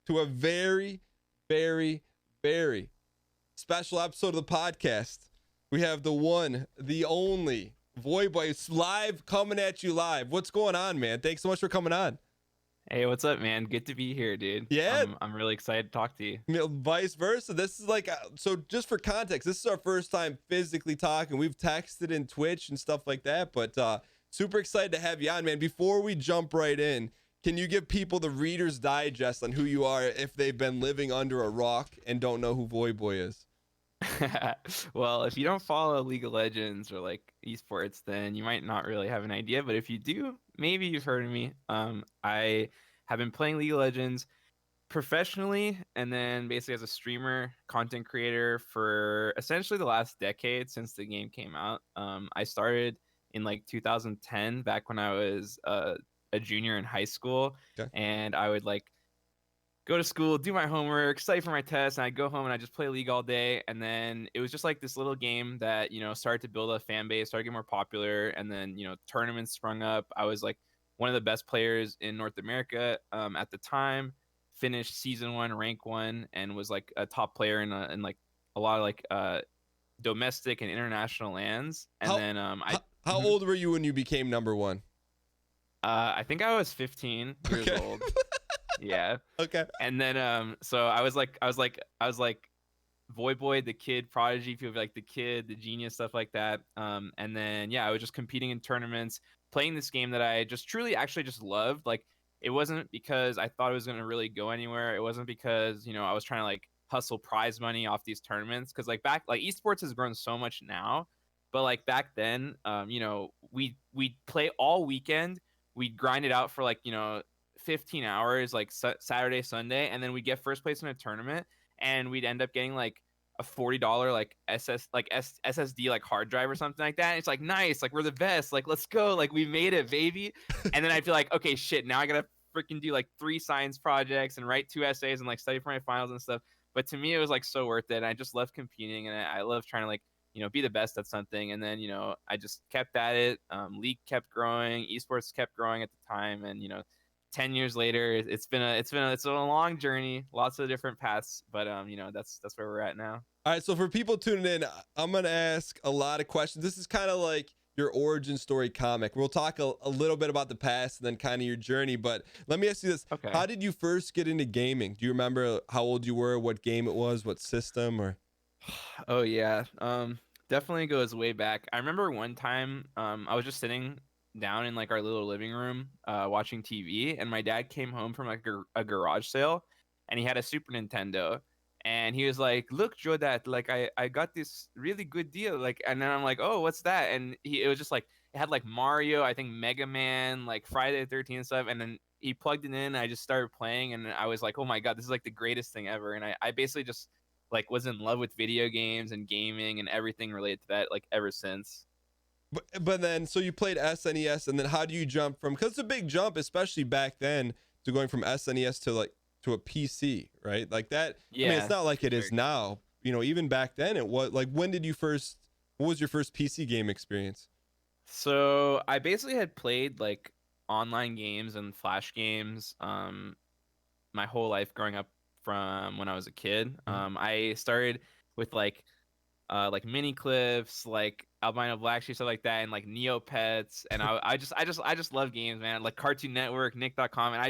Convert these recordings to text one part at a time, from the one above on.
to a very, very, very special episode of the podcast. We have the one, the only Voyboy live, coming at you live. What's going on, man? Thanks so much for coming on. Hey, what's up, man? Good to be here, dude. Yeah. I'm really excited to talk to you. Vice versa. This is like, so just for context, this is our first time physically talking. We've texted and Twitch and stuff like that, but super excited to have you on, man. Before we jump right in, can you give people the Reader's Digest on who you are if they've been living under a rock and don't know who Voyboy is? Well, if you don't follow League of Legends or like esports, then you might not really have an idea. But if you do, maybe you've heard of me. I have been playing League of Legends professionally and then basically as a streamer, content creator for essentially the last decade since the game came out. I started in like 2010, back when I was a junior in high school, Okay. and I would like go to school, do my homework, study for my tests, and I'd go home and I'd just play League all day. And then it was just like this little game that, started to build a fan base, started getting more popular, and then, tournaments sprung up. I was like one of the best players in North America at the time, finished season 1, rank 1, and was like a top player in like a lot of like domestic and international lands. And how old were you when you became number one? I think I was 15 years old. Yeah. Okay. And then so I was like Voyboy, the kid prodigy, people like the kid, the genius, stuff like that. And then I was just competing in tournaments, playing this game that I just truly actually just loved. Like, it wasn't because I thought it was going to really go anywhere. It wasn't because, I was trying to like hustle prize money off these tournaments, cuz like esports has grown so much now, but like back then, we'd play all weekend. We'd grind it out for like, 15 hours, like Saturday, Sunday, and then we get first place in a tournament, and we'd end up getting like a $40 like SSD like hard drive or something like that. And it's like, nice, like we're the best, like let's go, like we made it, baby. And then I feel like, okay, shit, now I gotta freaking do like 3 science projects and write 2 essays and like study for my finals and stuff. But to me, it was like so worth it. And I just love competing, and I love trying to like be the best at something. And then I just kept at it. League kept growing, esports kept growing at the time, and 10 years later, it's been a long journey, lots of different paths, but that's where we're at now. All right, so for people tuning in, I'm gonna ask a lot of questions. This is kind of like your origin story comic. We'll talk a little bit about the past and then kind of your journey, but let me ask you this. Okay. How did you first get into gaming? Do you remember how old you were, what game it was, what system? Or Oh yeah, definitely goes way back. I remember one time I was just sitting down in like our little living room watching TV, and my dad came home from like a garage sale, and he had a Super Nintendo, and he was like, look, Joe, that like I got this really good deal, like. And then I'm like, oh, what's that? And it was just like, it had like Mario, I think Mega Man, like Friday the 13th stuff. And then he plugged it in, and I just started playing, and I was like, oh my god, this is like the greatest thing ever. And I basically just like was in love with video games and gaming and everything related to that, like, ever since. but then, so you played SNES, and then how do you jump from, because it's a big jump, especially back then, to going from SNES to a PC, right? Like that. Yeah, I mean, it's not like it is now. Even back then, it was like, what was your first PC game experience? So I basically had played like online games and flash games my whole life growing up from when I was a kid. I started with like mini clips, like albino black sheep, stuff like that, and like Neopets. And I just love games, man. Like Cartoon Network, Nick.com. And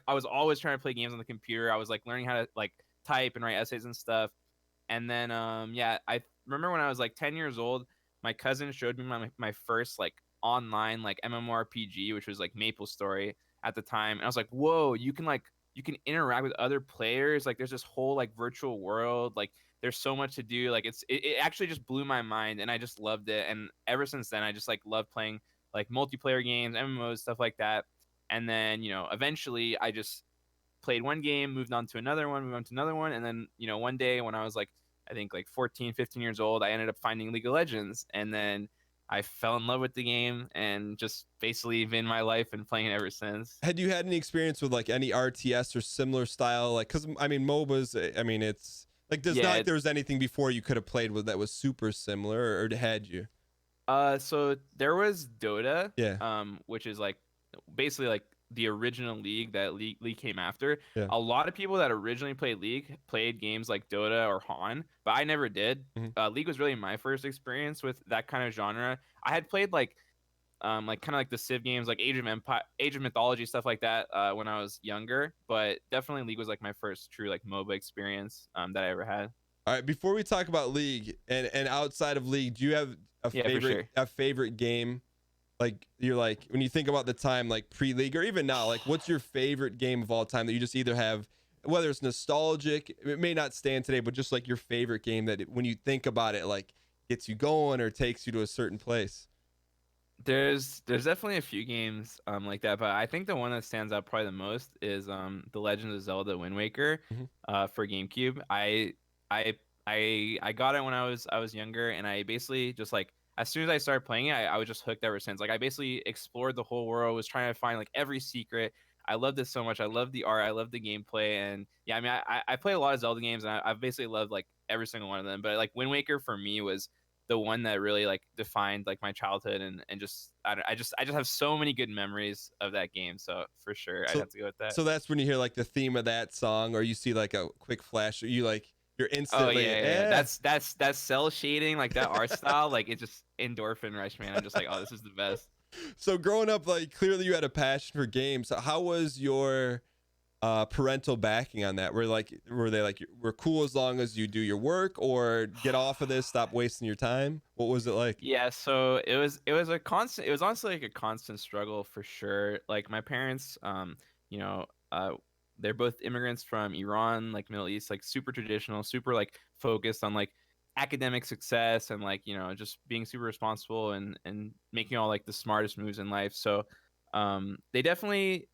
I was always trying to play games on the computer. I was like learning how to like type and write essays and stuff. And then I remember when I was like 10 years old, my cousin showed me my first like online like MMORPG, which was like Maple Story at the time. And I was like, whoa, you can interact with other players. Like, there's this whole like virtual world. Like, there's so much to do. Like, it actually just blew my mind, and I just loved it. And ever since then, I just like love playing like multiplayer games, MMOs, stuff like that. And then eventually I just played one game, moved on to another one, moved on to another one. And then one day when I was like, I think like 14, 15 years old, I ended up finding League of Legends, and then I fell in love with the game and just basically been my life and playing it ever since. Had you had any experience with like any RTS or similar style? Like, because I mean, MOBAs, I mean, it's like, there's not like there was anything before you could have played with that was super similar, or had you? So there was Dota, Yeah. which is like basically like the original League that League came after. Yeah. A lot of people that originally played League played games like Dota or Han, but I never did. Mhm. League was really my first experience with that kind of genre. I had played like kind of like the Civ games, like Age of Empire, Age of Mythology, stuff like that when I was younger. But definitely League was like my first true like MOBA experience that I ever had. All right, before we talk about League and outside of League, do you have Yeah, for sure. a favorite game? Like you're like when you think about the time like pre-League or even now, like what's your favorite game of all time that you just either have, whether it's nostalgic, it may not stand today, but just like your favorite game that when you think about it, like gets you going or takes you to a certain place. There's definitely a few games like that, but I think the one that stands out probably the most is The Legend of Zelda Wind Waker Mhm. for GameCube. I I got it when I was younger, and I basically just like as soon as I started playing it, I was just hooked ever since. Like I basically explored the whole world, was trying to find like every secret. I loved it so much. I love the art. I love the gameplay, and yeah, I mean, I play a lot of Zelda games, and I've basically loved like every single one of them. But like Wind Waker for me was the one that really like defined like my childhood, and just I just have so many good memories of that game. So for sure, I'd So have to go with that. so that's when you hear like the theme of that song or you see like a quick flash, or you like you're Oh instantly yeah. yeah. That's cell shading, like that art style, like it just endorphin rush, man. I'm just like, oh, this is the best. So growing up, like clearly you had a passion for games. So how was your parental backing on that? Were they like we're cool as long as you do your work, or get off of this, stop wasting your time? What was it like? Yeah, so it was a constant, it was honestly like a constant struggle for sure. Like my parents, you know, they're both immigrants from Iran, like Middle East, like super traditional, super like focused on like academic success and like, just being super responsible and making all like the smartest moves in life. So they definitely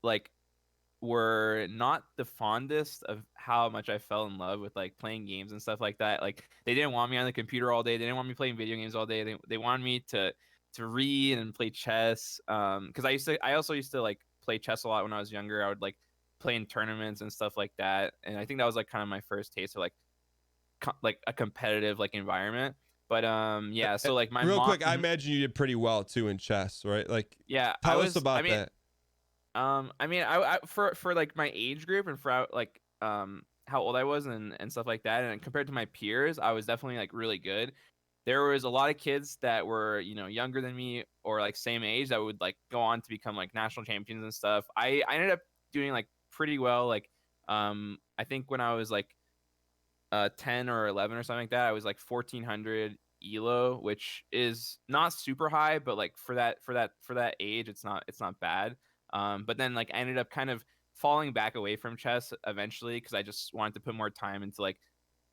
like were not the fondest of how much I fell in love with like playing games and stuff like that. Like they didn't want me on the computer all day. They didn't want me playing video games all day. They wanted me to read and play chess. Because I also used to like play chess a lot when I was younger. I would like play in tournaments and stuff like that. And I think that was like kind of my first taste of like like a competitive like environment. But yeah, so like my Real mom, quick, I imagine you did pretty well too in chess, right? Like, yeah, tell us I about mean, that. I for like my age group and for like how old I was and stuff like that, and compared to my peers, I was definitely like really good. There was a lot of kids that were, younger than me or like same age that would like go on to become like national champions and stuff. I ended up doing like pretty well. Like I think when I was like 10 or 11 or something like that, I was like 1400 elo, which is not super high, but like for that age, it's not bad. But then like I ended up kind of falling back away from chess eventually because I just wanted to put more time into like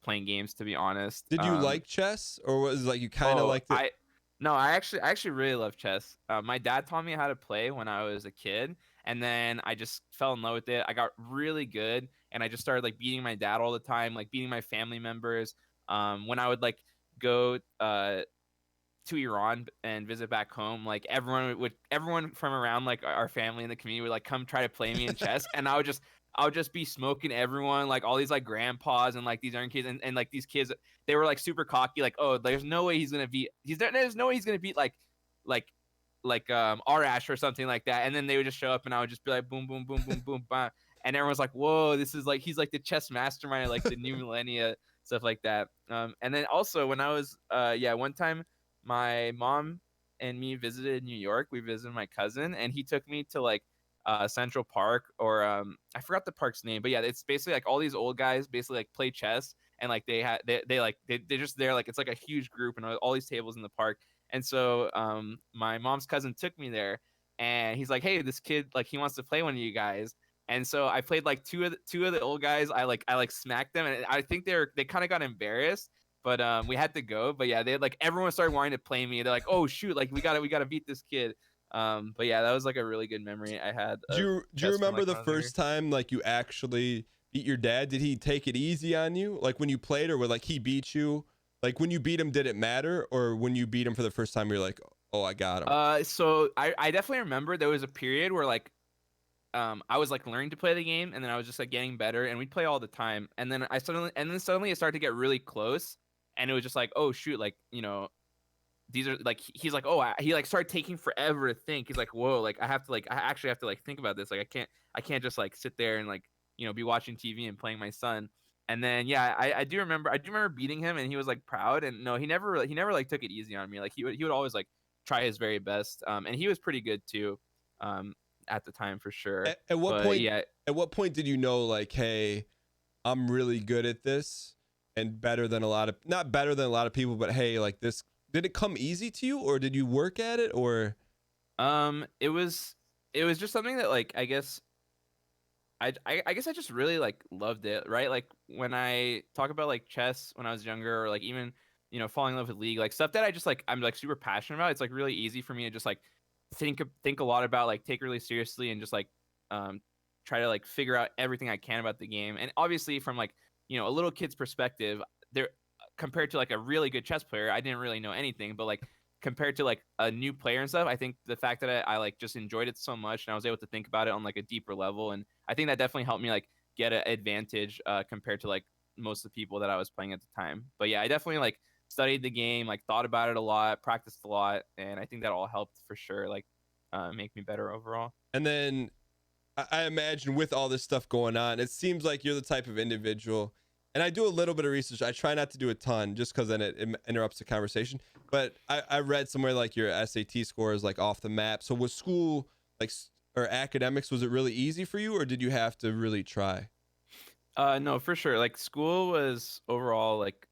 playing games, to be honest. Did you like chess, or was it like you kind of Oh, liked it? no, I actually really love chess. My dad taught me how to play when I was a kid, and then I just fell in love with it. I got really good, and I just started like beating my dad all the time, like beating my family members. When I would like go to Iran and visit back home, like everyone from around like our family and the community would like come try to play me in chess, and I would just be smoking everyone, like all these like grandpas and like these young kids, and like these kids, they were like super cocky, like, oh, there's no way he's gonna beat there's no way he's gonna beat like Arash or something like that, and then they would just show up, and I would just be like boom boom boom boom boom bam, and everyone's like, whoa, this is like he's like the chess mastermind of, like the new millennia, stuff like that. And then also when I was yeah, one time my mom and me visited New York. We visited my cousin, and he took me to like Central Park, or I forgot the park's name, but yeah, it's basically like all these old guys basically like play chess, and like they just there, like it's like a huge group and all these tables in the park. And so my mom's cousin took me there, and he's like, hey, this kid, like he wants to play one of you guys. And so I played like two of the old guys. I smacked them, and I think they kind of got embarrassed, but we had to go. But yeah, they had like everyone started wanting to play me. They're like, oh shoot, like we gotta beat this kid. But yeah, that was like a really good memory I had of Do you chess from remember like the when I was younger. first time like you actually beat your dad? Did he take it easy on you, like when you played, or like he beat you? Like when you beat him, did it matter, or when you beat him for the first time, you're like, oh, I got him. So I definitely remember there was a period where like I was like learning to play the game, and then I was just like getting better, and we'd play all the time, and then suddenly it started to get really close, and it was just like, oh shoot, like these are like he's like, oh, he like started taking forever to think. He's like, whoa, like I actually have to like think about this. Like I can't just like sit there and like be watching TV and playing my son. And then yeah, I do remember beating him, and he was like proud. And no, he never like took it easy on me. Like he would always like try his very best. And he was pretty good too, um, at the time for sure. At what But point? yeah, At what point did you know, like, hey, I'm really good at this and better than a lot of, not better than a lot of people, but hey, like this, did it come easy to you, or did you work at it, or? it was just something that like I guess I just really like loved it, right? Like when I talk about like chess when I was younger, or like even falling in love with League, like stuff that I'm like super passionate about. It's like really easy for me to just like think a lot about, like take it really seriously, and just like um try to like figure out everything I can about the game. And obviously from like a little kid's perspective, there compared to like a really good chess player, I didn't really know anything, but like compared to like a new player and stuff, I think the fact that I like just enjoyed it so much, and I was able to think about it on like a deeper level, and I think that definitely helped me like get an advantage compared to like most of the people that I was playing at the time. But yeah, I definitely like studied the game, like thought about it a lot, practiced a lot, and I think that all helped for sure, like make me better overall. And then I imagine with all this stuff going on, it seems like you're the type of individual. And I do a little bit of research. I try not to do a ton, just because then it interrupts the conversation. But I read somewhere like your SAT score is like off the map. So was school like or academics, was it really easy for you, or did you have to really try? No, for sure. Like school was overall like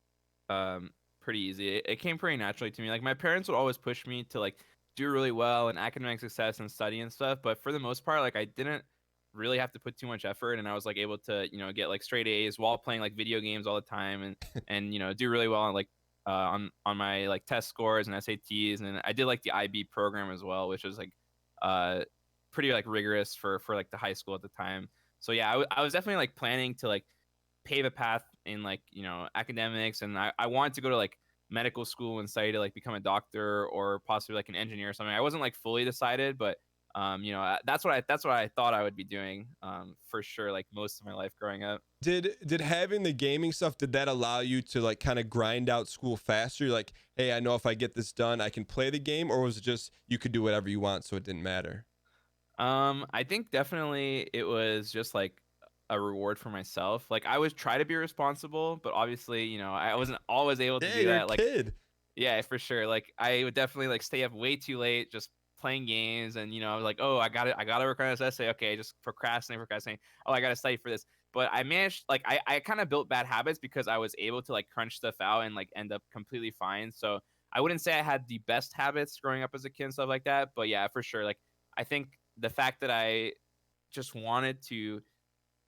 pretty easy. It came pretty naturally to me. Like my parents would always push me to like do really well in academic success and study and stuff, but for the most part, like I didn't really have to put too much effort, and I was like able to get like straight A's while playing like video games all the time, and do really well on like on my like test scores and SATs. And I did like the IB program as well, which was like uh pretty like rigorous for like the high school at the time. So yeah, I was definitely like planning to like pave a path in like academics, and I wanted to go to like medical school and study to like become a doctor, or possibly like an engineer or something. I wasn't like fully decided, but that's what I thought I would be doing, for sure, like most of my life growing up. Did having the gaming stuff, did that allow you to like kind of grind out school faster? You're like, hey, I know if I get this done, I can play the game, or was it just you could do whatever you want, so it didn't matter? I think definitely it was just like a reward for myself. Like I was try to be responsible, but obviously, I wasn't always able to Yeah, do you're a that. Like, kid. yeah, for sure. Like I would definitely like stay up way too late just playing games, and I was like, oh, I got to work on this essay. Okay, just procrastinate. Oh, I got to study for this. But I managed, like I kind of built bad habits because I was able to like crunch stuff out and like end up completely fine. So I wouldn't say I had the best habits growing up as a kid and stuff like that. But yeah, for sure. Like I think the fact that I just wanted to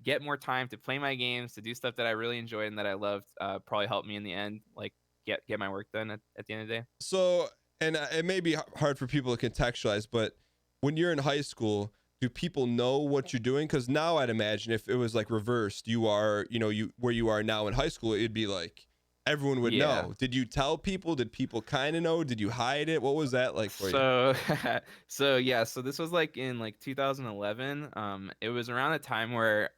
get more time to play my games, to do stuff that I really enjoyed and that I loved, probably helped me in the end, like get my work done at the end of the day. So, and it may be hard for people to contextualize, but when you're in high school, do people know what you're doing? Because now I'd imagine if it was like reversed, you are, you where you are now in high school, it'd be like everyone would Yeah. know. Did you tell people? Did people kind of know? Did you hide it? What was that like for you? So, so this was like in like 2011. It was around the time where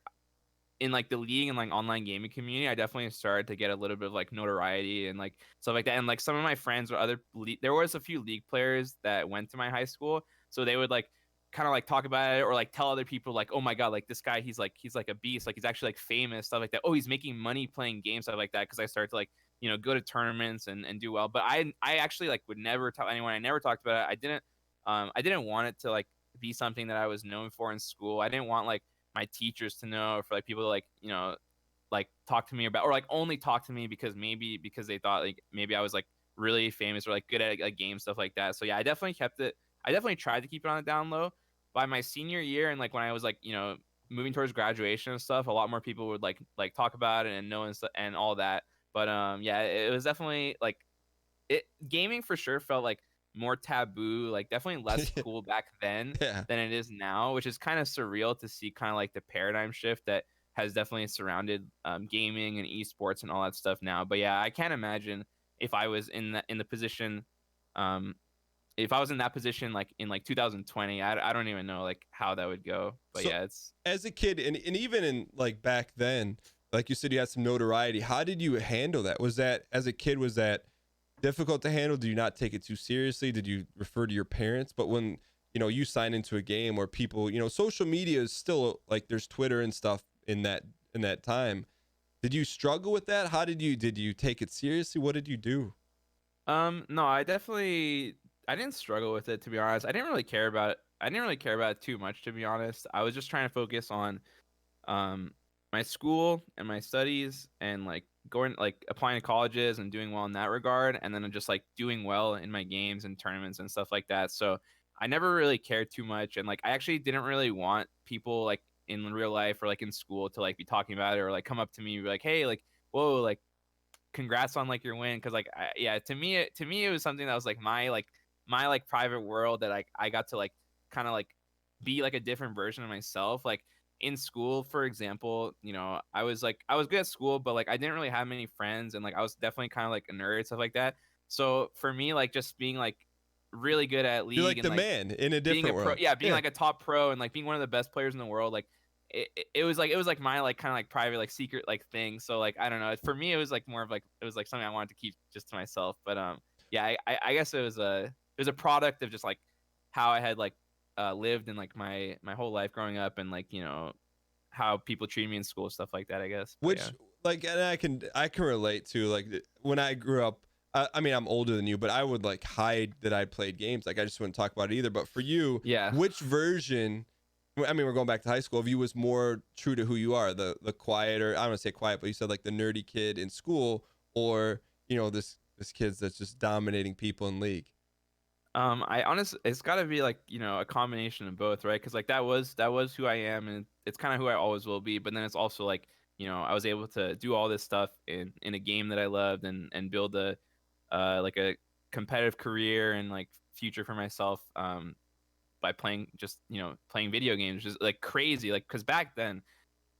in like the league and like online gaming community, I definitely started to get a little bit of like notoriety and like stuff like that. And like some of my friends or there was a few league players that went to my high school, so they would like kind of like talk about it, or like tell other people like, oh my god, like this guy, he's like a beast, like he's actually like famous, stuff like that. Oh, he's making money playing games, stuff like that. Because I started to like go to tournaments and do well. But I actually like would never tell anyone. I never talked about it. I didn't want it to like be something that I was known for in school. I didn't want like my teachers to know, or for like people to like like talk to me about, or like only talk to me because they thought like maybe I was like really famous or like good at like game stuff like that. So yeah, I definitely kept it. I definitely tried to keep it on the down low. By my senior year, and like when I was like moving towards graduation and stuff, a lot more people would like talk about it and know and all that. But yeah, it was definitely like gaming for sure felt like more taboo, like definitely less cool back then Yeah. than it is now, which is kind of surreal to see, kind of like the paradigm shift that has definitely surrounded gaming and esports and all that stuff now. But yeah, I can't imagine if I was in the position, um, if I was in that position like in like 2020. I don't even know like how that would go. But So yeah, it's as a kid, and even in like back then, like you said, you had some notoriety. How did you handle that? Was that as a kid? Was that difficult to handle? Do you not take it too seriously? Did you refer to your parents? But when, you sign into a game where people, social media is still like there's Twitter and stuff in that time. Did you struggle with that? How did you take it seriously? What did you do? No, I didn't struggle with it, to be honest. I didn't really care about it too much, to be honest. I was just trying to focus on um my school and my studies, and like going, like applying to colleges and doing well in that regard, and then just like doing well in my games and tournaments and stuff like that. So I never really cared too much, and like I actually didn't really want people like in real life or like in school to like be talking about it or like come up to me and be like, hey, like, whoa, like congrats on like your win, because like yeah, to me it was something that was like my like private world that I got to like kind of like be like a different version of myself. Like in school, for example, I was good at school, but like I didn't really have many friends, and like I was definitely kind of like a nerd, stuff like that. So for me, like just being like really good at You're league like and the like man in a being a different pro, world. yeah, being Yeah. like a top pro and like being one of the best players in the world, like it was like my like kind of like private like secret like thing. So like I don't know, for me it was like more of like it was like something I wanted to keep just to myself. But yeah, I guess it was a product of just like how I had like lived in like my whole life growing up, and like how people treat me in school, stuff like that, I guess. But yeah. Which, like, and I can relate to, like, when I grew up. I mean, I'm older than you, but I would like hide that I played games. Like, I just wouldn't talk about it either. But for you, Yeah. which version? I mean, we're going back to high school. Of you was more true to who you are, the quieter. I don't want to say quiet, but you said like the nerdy kid in school, or this kid that's just dominating people in league. I honestly, it's got to be like a combination of both, right? Because like that was who I am, and it's kind of who I always will be. But then it's also like I was able to do all this stuff in a game that I loved, and build a like a competitive career and like future for myself, by playing just playing video games, which is like crazy. Like because back then,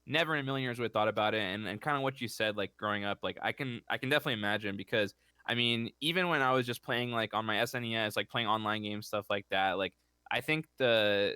never in a million years would have thought about it. And kind of what you said, like growing up, like I can definitely imagine, because I mean, even when I was just playing like on my SNES, like playing online games, stuff like that, like I think the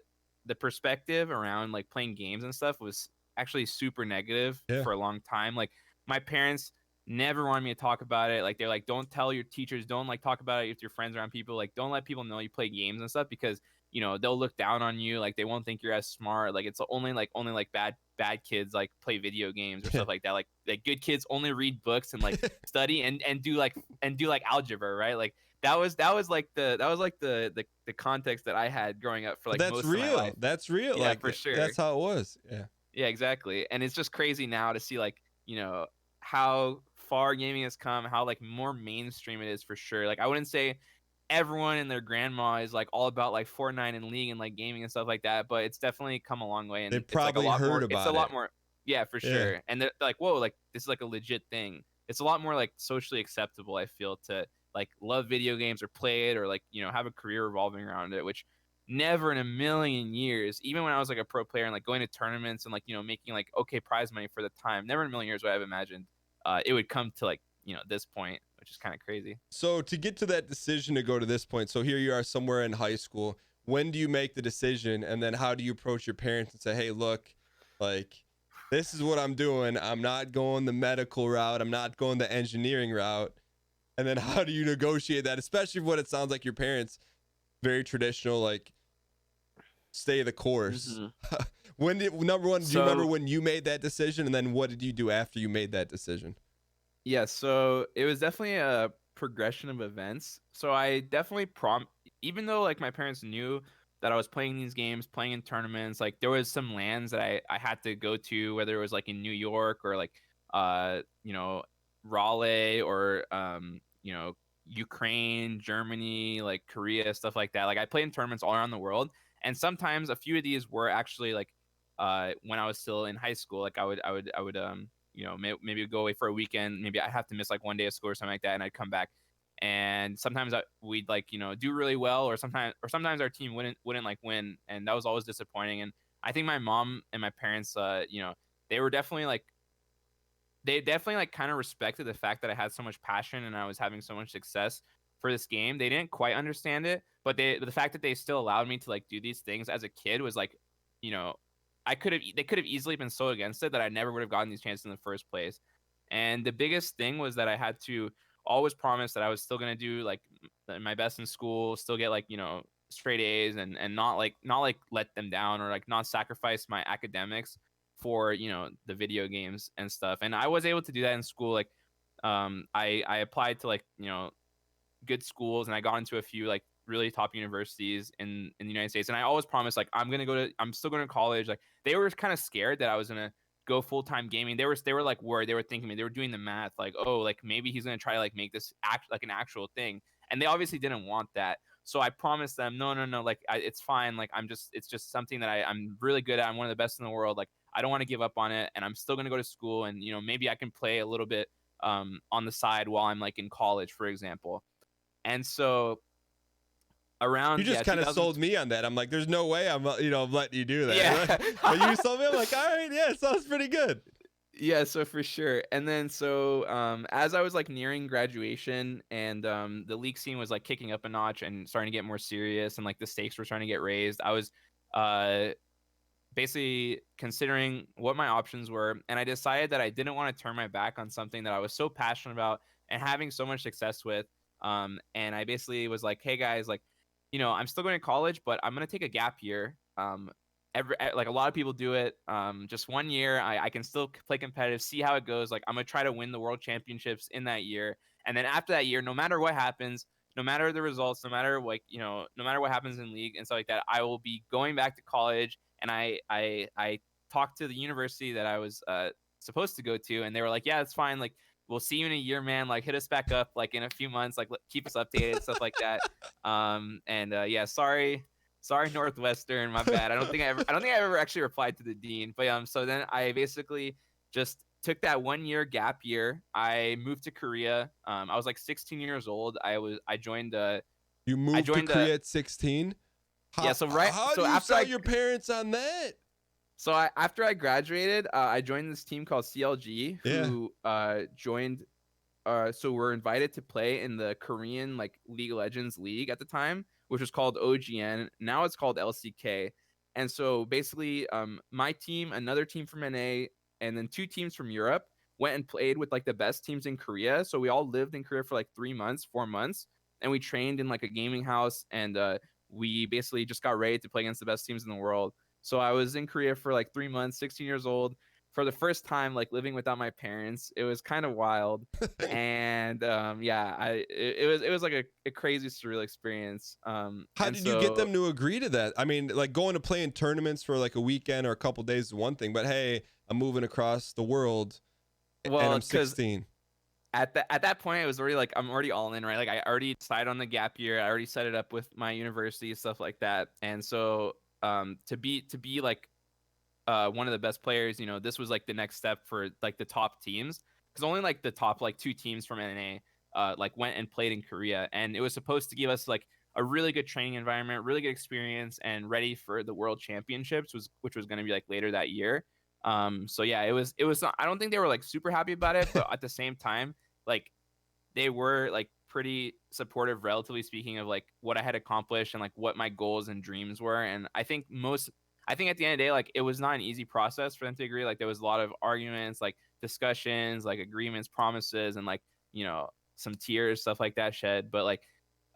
perspective around like playing games and stuff was actually super negative Yeah. for a long time. Like my parents never wanted me to talk about it. Like they're like, don't tell your teachers, don't like talk about it with your friends around people, like don't let people know you play games and stuff, because they'll look down on you, like they won't think you're as smart, like it's only like bad kids like play video games or stuff like that, like good kids only read books and like study and do like algebra, right? Like that was like the context that I had growing up for But like that's most of my life. real. That's real. Yeah, Like, for sure. that's how it was. Yeah. Yeah, exactly. And it's just crazy now to see like, how far gaming has come, how like more mainstream it is, for sure. Like I wouldn't say everyone and their grandma is like all about like Fortnite and League and like gaming and stuff like that, but it's definitely come a long way, They and it's like a probably lot heard more, it's a about lot it. more. Yeah, for Yeah. sure. And they're like, whoa, like this is like a legit thing. It's a lot more like socially acceptable, I feel, to like love video games or play it, or like have a career revolving around it, which never in a million years, even when I was like a pro player and like going to tournaments and like making like okay prize money for the time, never in a million years would I have imagined it would come to like this point, which is kind of crazy. So to get to that decision to go to this point, so here you are somewhere in high school. When do you make the decision, and then how do you approach your parents and say, "Hey, look, like this is what I'm doing. I'm not going the medical route. I'm not going the engineering route." And then how do you negotiate that, especially what it sounds like your parents very traditional, like stay the course. Hmm. When did number one? Do you remember So when you made that decision, and then what did you do after you made that decision? yeah, so it was definitely a progression of events. So I definitely even though like my parents knew that I was playing these games, playing in tournaments, like there was some lands that I had to go to, whether it was like in New York or like uh, you know, Raleigh or Ukraine, Germany, like Korea, stuff like that. Like I played in tournaments all around the world, and sometimes a few of these were actually like when I was still in high school. Like I would maybe go away for a weekend. Maybe I have to miss like one day of school or something like that, and I'd come back. And sometimes we'd like do really well, or sometimes our team wouldn't like win, and that was always disappointing. And I think my mom and my parents, they were definitely like they definitely like kind of respected the fact that I had so much passion and I was having so much success for this game. They didn't quite understand it, but the fact that they still allowed me to like do these things as a kid was like, you know, they could have easily been so against it that I never would have gotten these chances in the first place. And the biggest thing was that I had to always promised that I was still gonna do like my best in school, still get like straight A's, and not like let them down, or like not sacrifice my academics for the video games and stuff. And I was able to do that in school. Like I applied to like good schools, and I got into a few like really top universities in the United States. And I always promised like I'm still going to college. Like they were kind of scared that I was gonna go full-time gaming. They were like worried. They were thinking, they were doing the math like, oh, like maybe he's gonna try to like make this act like an actual thing. And they obviously didn't want that. So I promised them, no, no, no, like it's fine. Like it's just something that I'm really good at. I'm one of the best in the world. Like I don't want to give up on it, and I'm still gonna go to school, and maybe I can play a little bit on the side while I'm like in college, for example. And so You around just kind of sold me on that. I'm like, there's no way I'm letting you do that. Yeah. But you sold me. I'm like, all right, yeah, sounds pretty good. Yeah, so for sure. And then so as I was like nearing graduation, and the league scene was like kicking up a notch and starting to get more serious, and like the stakes were starting to get raised, I was uh basically considering what my options were, and I decided that I didn't want to turn my back on something that I was so passionate about and having so much success with. And I basically was like, hey guys, like, I'm still going to college, but I'm going to take a gap year. Like a lot of people do it. Just 1 year, I can still play competitive, see how it goes. Like I'm gonna try to win the world championships in that year, and then after that year, no matter what happens, no matter the results, no matter like no matter what happens in league and stuff like that, I will be going back to college. And I talked to the university that I was supposed to go to, and they were like, yeah, it's fine. Like we'll see you in a year, man. Like hit us back up like in a few months. Like keep us updated, stuff like that. Yeah, sorry, Northwestern, my bad. I don't think I ever actually replied to the dean. But so then I basically just took that 1 year gap year. I moved to Korea. I was like 16 years old. I joined You moved to Korea at 16? Yeah, so right. How So do you after sell your parents on that? So after I graduated, I joined this team called CLG, who joined. So we're invited to play in the Korean like League of Legends league at the time, which was called OGN. Now it's called LCK. And so basically, my team, another team from NA, and then two teams from Europe went and played with like the best teams in Korea. So we all lived in Korea for like 3 months, 4 months, and we trained in like a gaming house, and we basically just got ready to play against the best teams in the world. So I was in Korea for like 3 months, 16 years old, for the first time, like living without my parents. It was kind of wild. And it was like a crazy surreal experience. How did you get them to agree to that? I mean, like going to play in tournaments for like a weekend or a couple days is one thing, but hey, I'm moving across the world and I'm 16. At that point, it was already like I'm already all in, right? Like I already decided on the gap year. I already set it up with my university, stuff like that. And so to be like one of the best players, this was like the next step for like the top teams, because only like the top like two teams from NA like went and played in Korea, and it was supposed to give us like a really good training environment, really good experience, and ready for the world championships, which was going to be like later that year. So yeah, it was not, I don't think they were like super happy about it, but at the same time, like they were like pretty supportive, relatively speaking, of like what I had accomplished and like what my goals and dreams were. And I think at the end of the day, like it was not an easy process for them to agree. Like there was a lot of arguments, like discussions, like agreements, promises, and like some tears, stuff like that shed. But like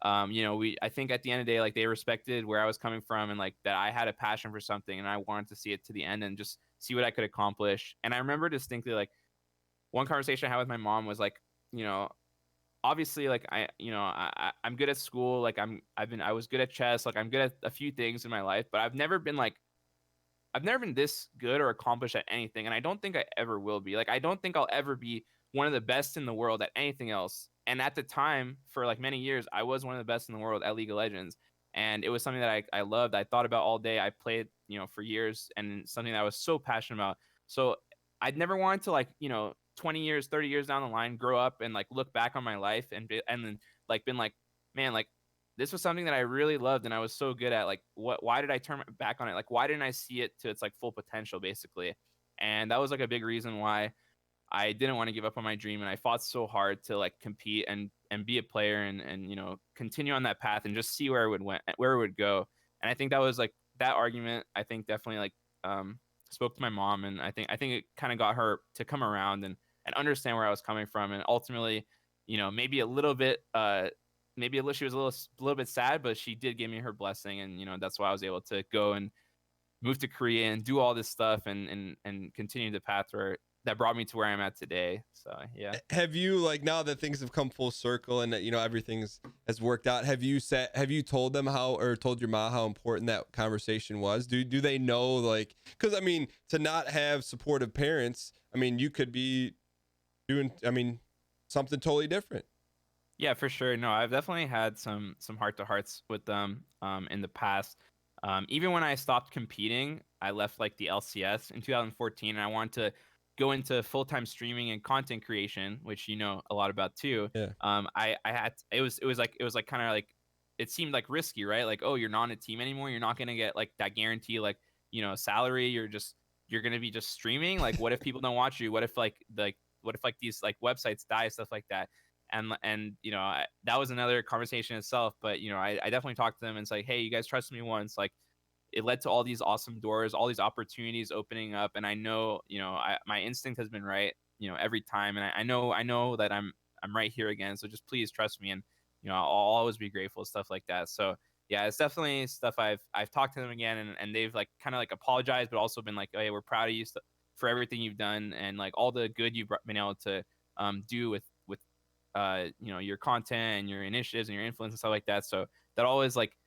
I think at the end of the day, like they respected where I was coming from, and like that I had a passion for something, and I wanted to see it to the end and just see what I could accomplish. And I remember distinctly like one conversation I had with my mom was like, obviously like I'm good at school, like I was good at chess, like I'm good at a few things in my life, but I've never been this good or accomplished at anything, and I don't think I ever will be. Like I don't think I'll ever be one of the best in the world at anything else. And at the time, for like many years, I was one of the best in the world at League of Legends, and it was something that I loved. I thought about all day. I played for years, and something that I was so passionate about. So I'd never wanted to like 20 years, 30 years down the line, grow up and like look back on my life and then like been like, man, like this was something that I really loved and I was so good at. Like why did I turn back on it? Like why didn't I see it to its like full potential, basically? And that was like a big reason why I didn't want to give up on my dream, and I fought so hard to like compete and be a player and continue on that path and just see where it would go. And I think that was like that argument, I think definitely like spoke to my mom, and I think it kind of got her to come around and understand where I was coming from. And ultimately, maybe a little bit, maybe she was a little bit sad, but she did give me her blessing, and that's why I was able to go and move to Korea and do all this stuff and continue the path that brought me to where I'm at today. So yeah. Have you, like, now that things have come full circle and that everything's has worked out, have you told them how, or told your mom how important that conversation was? Do they know, like, because I mean, to not have supportive parents, I mean, you could be doing, I mean, something totally different. Yeah, for sure. No, I've definitely had some heart to hearts with them in the past. Even when I stopped competing, I left like the LCS in 2014, and I wanted to go into full-time streaming and content creation, which you know a lot about too. Yeah. I had it was like kind of like it seemed like risky, right? Like, oh, you're not on a team anymore. You're not gonna get like that guarantee, like salary. You're gonna be just streaming. Like, what if people don't watch you? What if these like websites die, stuff like that. And that was another conversation itself. But I definitely talked to them and it's like, hey, you guys trusted me once. Like, it led to all these awesome doors, all these opportunities opening up, and I know my instinct has been right every time, and I know that I'm right here again. So just please trust me, and I'll always be grateful, stuff like that. So yeah, it's definitely stuff I've talked to them again, and they've like kind of like apologized, but also been like, oh, hey, we're proud of you for everything you've done and like all the good you've been able to do with your content and your initiatives and your influence and stuff like that. So that always like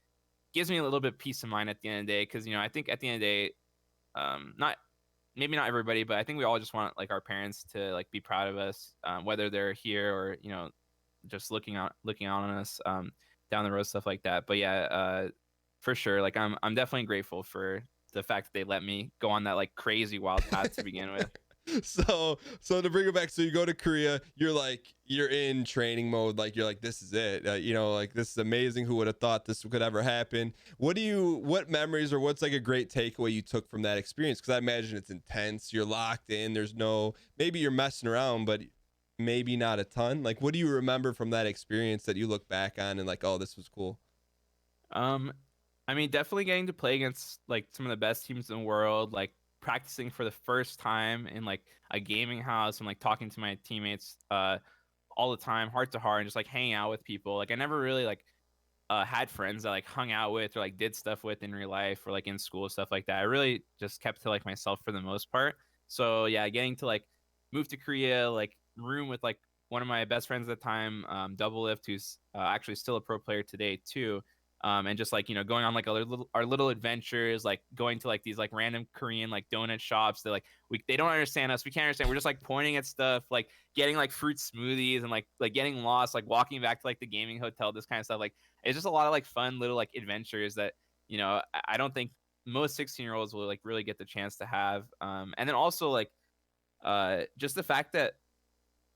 gives me a little bit of peace of mind at the end of the day, because I think at the end of the day, not maybe not everybody, but I think we all just want like our parents to like be proud of us, whether they're here or just looking out on us down the road, stuff like that. But yeah, for sure, like I'm definitely grateful for the fact that they let me go on that like crazy wild path to begin with. So to bring it back, so you go to Korea, you're in training mode, like you're like, this is it, like this is amazing, who would have thought this could ever happen? What memories, or what's like a great takeaway you took from that experience? Because I imagine it's intense, you're locked in, there's no, maybe you're messing around, but maybe not a ton. Like, what do you remember from that experience that you look back on and like, oh, this was cool? Um, I mean, definitely getting to play against like some of the best teams in the world, like practicing for the first time in like a gaming house and like talking to my teammates all the time, heart to heart, and just like hanging out with people. Like, I never really like had friends that like hung out with or like did stuff with in real life or like in school, stuff like that. I really just kept to like myself for the most part. So yeah, getting to like move to Korea, like room with like one of my best friends at the time, Double Lift, who's actually still a pro player today too. And just like going on like our little adventures, like going to like these like random Korean like donut shops that like they don't understand us, we can't understand, we're just like pointing at stuff, like getting like fruit smoothies and like getting lost, like walking back to like the gaming hotel, this kind of stuff. Like, it's just a lot of like fun little like adventures that I don't think most 16-year-olds will like really get the chance to have. And then also like just the fact that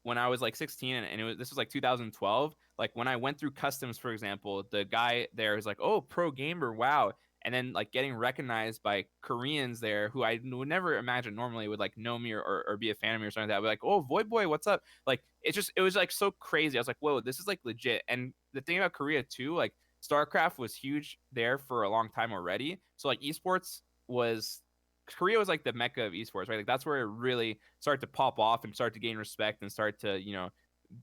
when I was like 16 and this was like 2012, like when I went through customs, for example, the guy there was like, oh, pro gamer, wow. And then like getting recognized by Koreans there who I would never imagine normally would like know me or be a fan of me or something like that. But like, oh, Voyboy, what's up? Like, it was like so crazy. I was like, whoa, this is like legit. And the thing about Korea too, like StarCraft was huge there for a long time already. So like esports was Korea was like the mecca of esports, right? Like that's where it really started to pop off and start to gain respect and start to,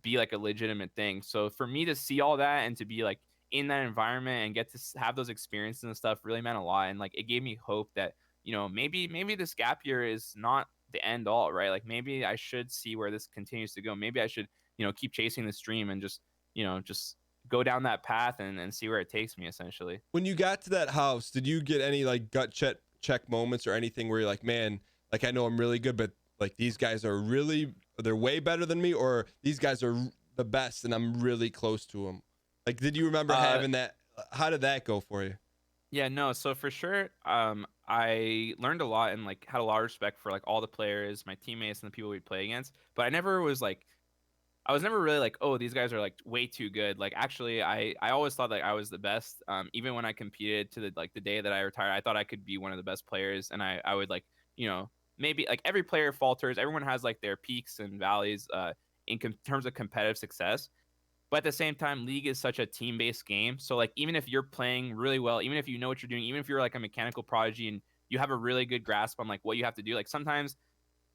be like a legitimate thing. So for me to see all that and to be like in that environment and get to have those experiences and stuff really meant a lot. And like it gave me hope that, maybe this gap year is not the end all, right? Like maybe I should see where this continues to go. Maybe I should, keep chasing this dream and just go down that path and see where it takes me, essentially. When you got to that house, did you get any like gut check moments or anything where you're like, man, like I know I'm really good, but like these guys they're way better than me, or these guys are the best and I'm really close to them? Like, did you remember having that? How did that go for you? Yeah, no, so for sure, I learned a lot and like had a lot of respect for like all the players, my teammates, and the people we'd play against. But I was never really like, oh, these guys are like way too good. Like, actually, I always thought like I was the best. Even when I competed to the day that I retired, I thought I could be one of the best players, and I would like, maybe like every player falters. Everyone has like their peaks and valleys in terms of competitive success. But at the same time, League is such a team-based game. So like even if you're playing really well, even if you know what you're doing, even if you're like a mechanical prodigy and you have a really good grasp on like what you have to do, like sometimes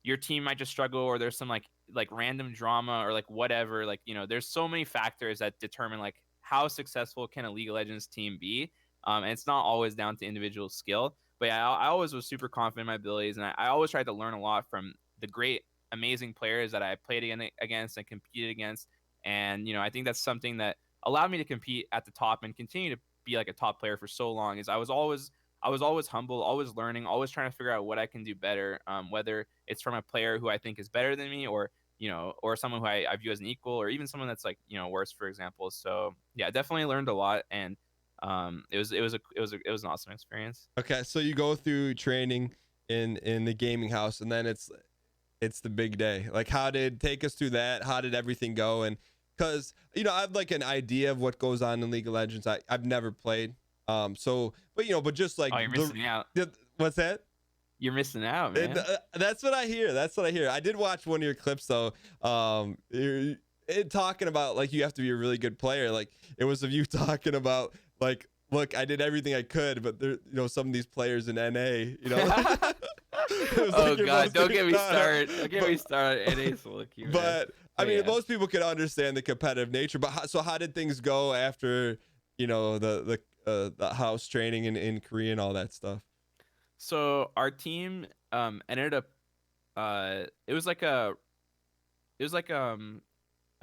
your team might just struggle, or there's some like random drama or like whatever. Like, there's so many factors that determine like how successful can a League of Legends team be. And it's not always down to individual skill. But yeah, I always was super confident in my abilities, and I always tried to learn a lot from the great, amazing players that I played against and competed against. And I think that's something that allowed me to compete at the top and continue to be like a top player for so long. Is I was always humble, always learning, always trying to figure out what I can do better. Whether it's from a player who I think is better than me, or someone who I view as an equal, or even someone that's like worse, for example. So yeah, I definitely learned a lot, and it was an awesome experience. Okay, so you go through training in the gaming house, and then it's the big day. Like, take us through that? How did everything go? And because I have like an idea of what goes on in League of Legends. I've never played. But just like Oh, you're missing out. What's that? You're missing out, man. That's what I hear. That's what I hear. I did watch one of your clips though. Talking about like you have to be a really good player. Like it was of you talking about like, look, I did everything I could, but there, some of these players in NA, Oh God, don't get me started. Don't get me started. NA's lucky, man. But I mean, most people can understand the competitive nature. But how did things go after the house training in Korea and all that stuff? So our team ended up it was like a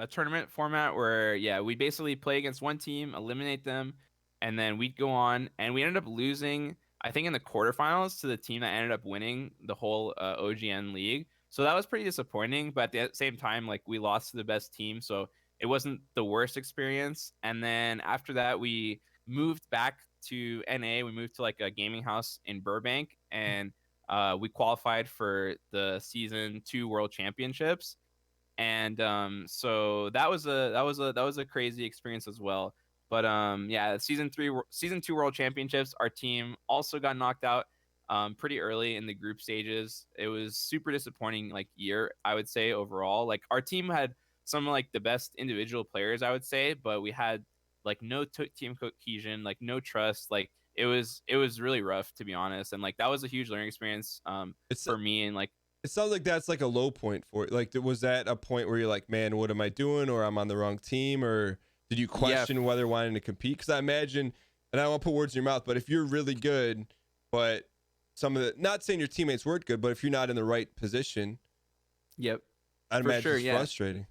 tournament format where we basically play against one team, eliminate them, and then we'd go on, and we ended up losing, I think, in the quarterfinals to the team that ended up winning the whole OGN league. So that was pretty disappointing, but at the same time, like, we lost to the best team, so it wasn't the worst experience. And then after that, we moved back to NA. We moved to like a gaming house in Burbank, and we qualified for the season 2 World Championships. And so that was a crazy experience as well. But season 2 World Championships, our team also got knocked out pretty early in the group stages. It was super disappointing like year, I would say, overall. Like, our team had some of like the best individual players, I would say, but we had like no team cohesion, like no trust. Like it was really rough, to be honest. And like that was a huge learning experience for me. And like, it sounds like that's like a low point for it. Like, was that a point where you're like, man, what am I doing? Or I'm on the wrong team? Or did you question whether wanting to compete? Because I imagine, and I don't want to put words in your mouth, but if you're really good, but not saying your teammates weren't good, but if you're not in the right position, I'd imagine it's frustrating.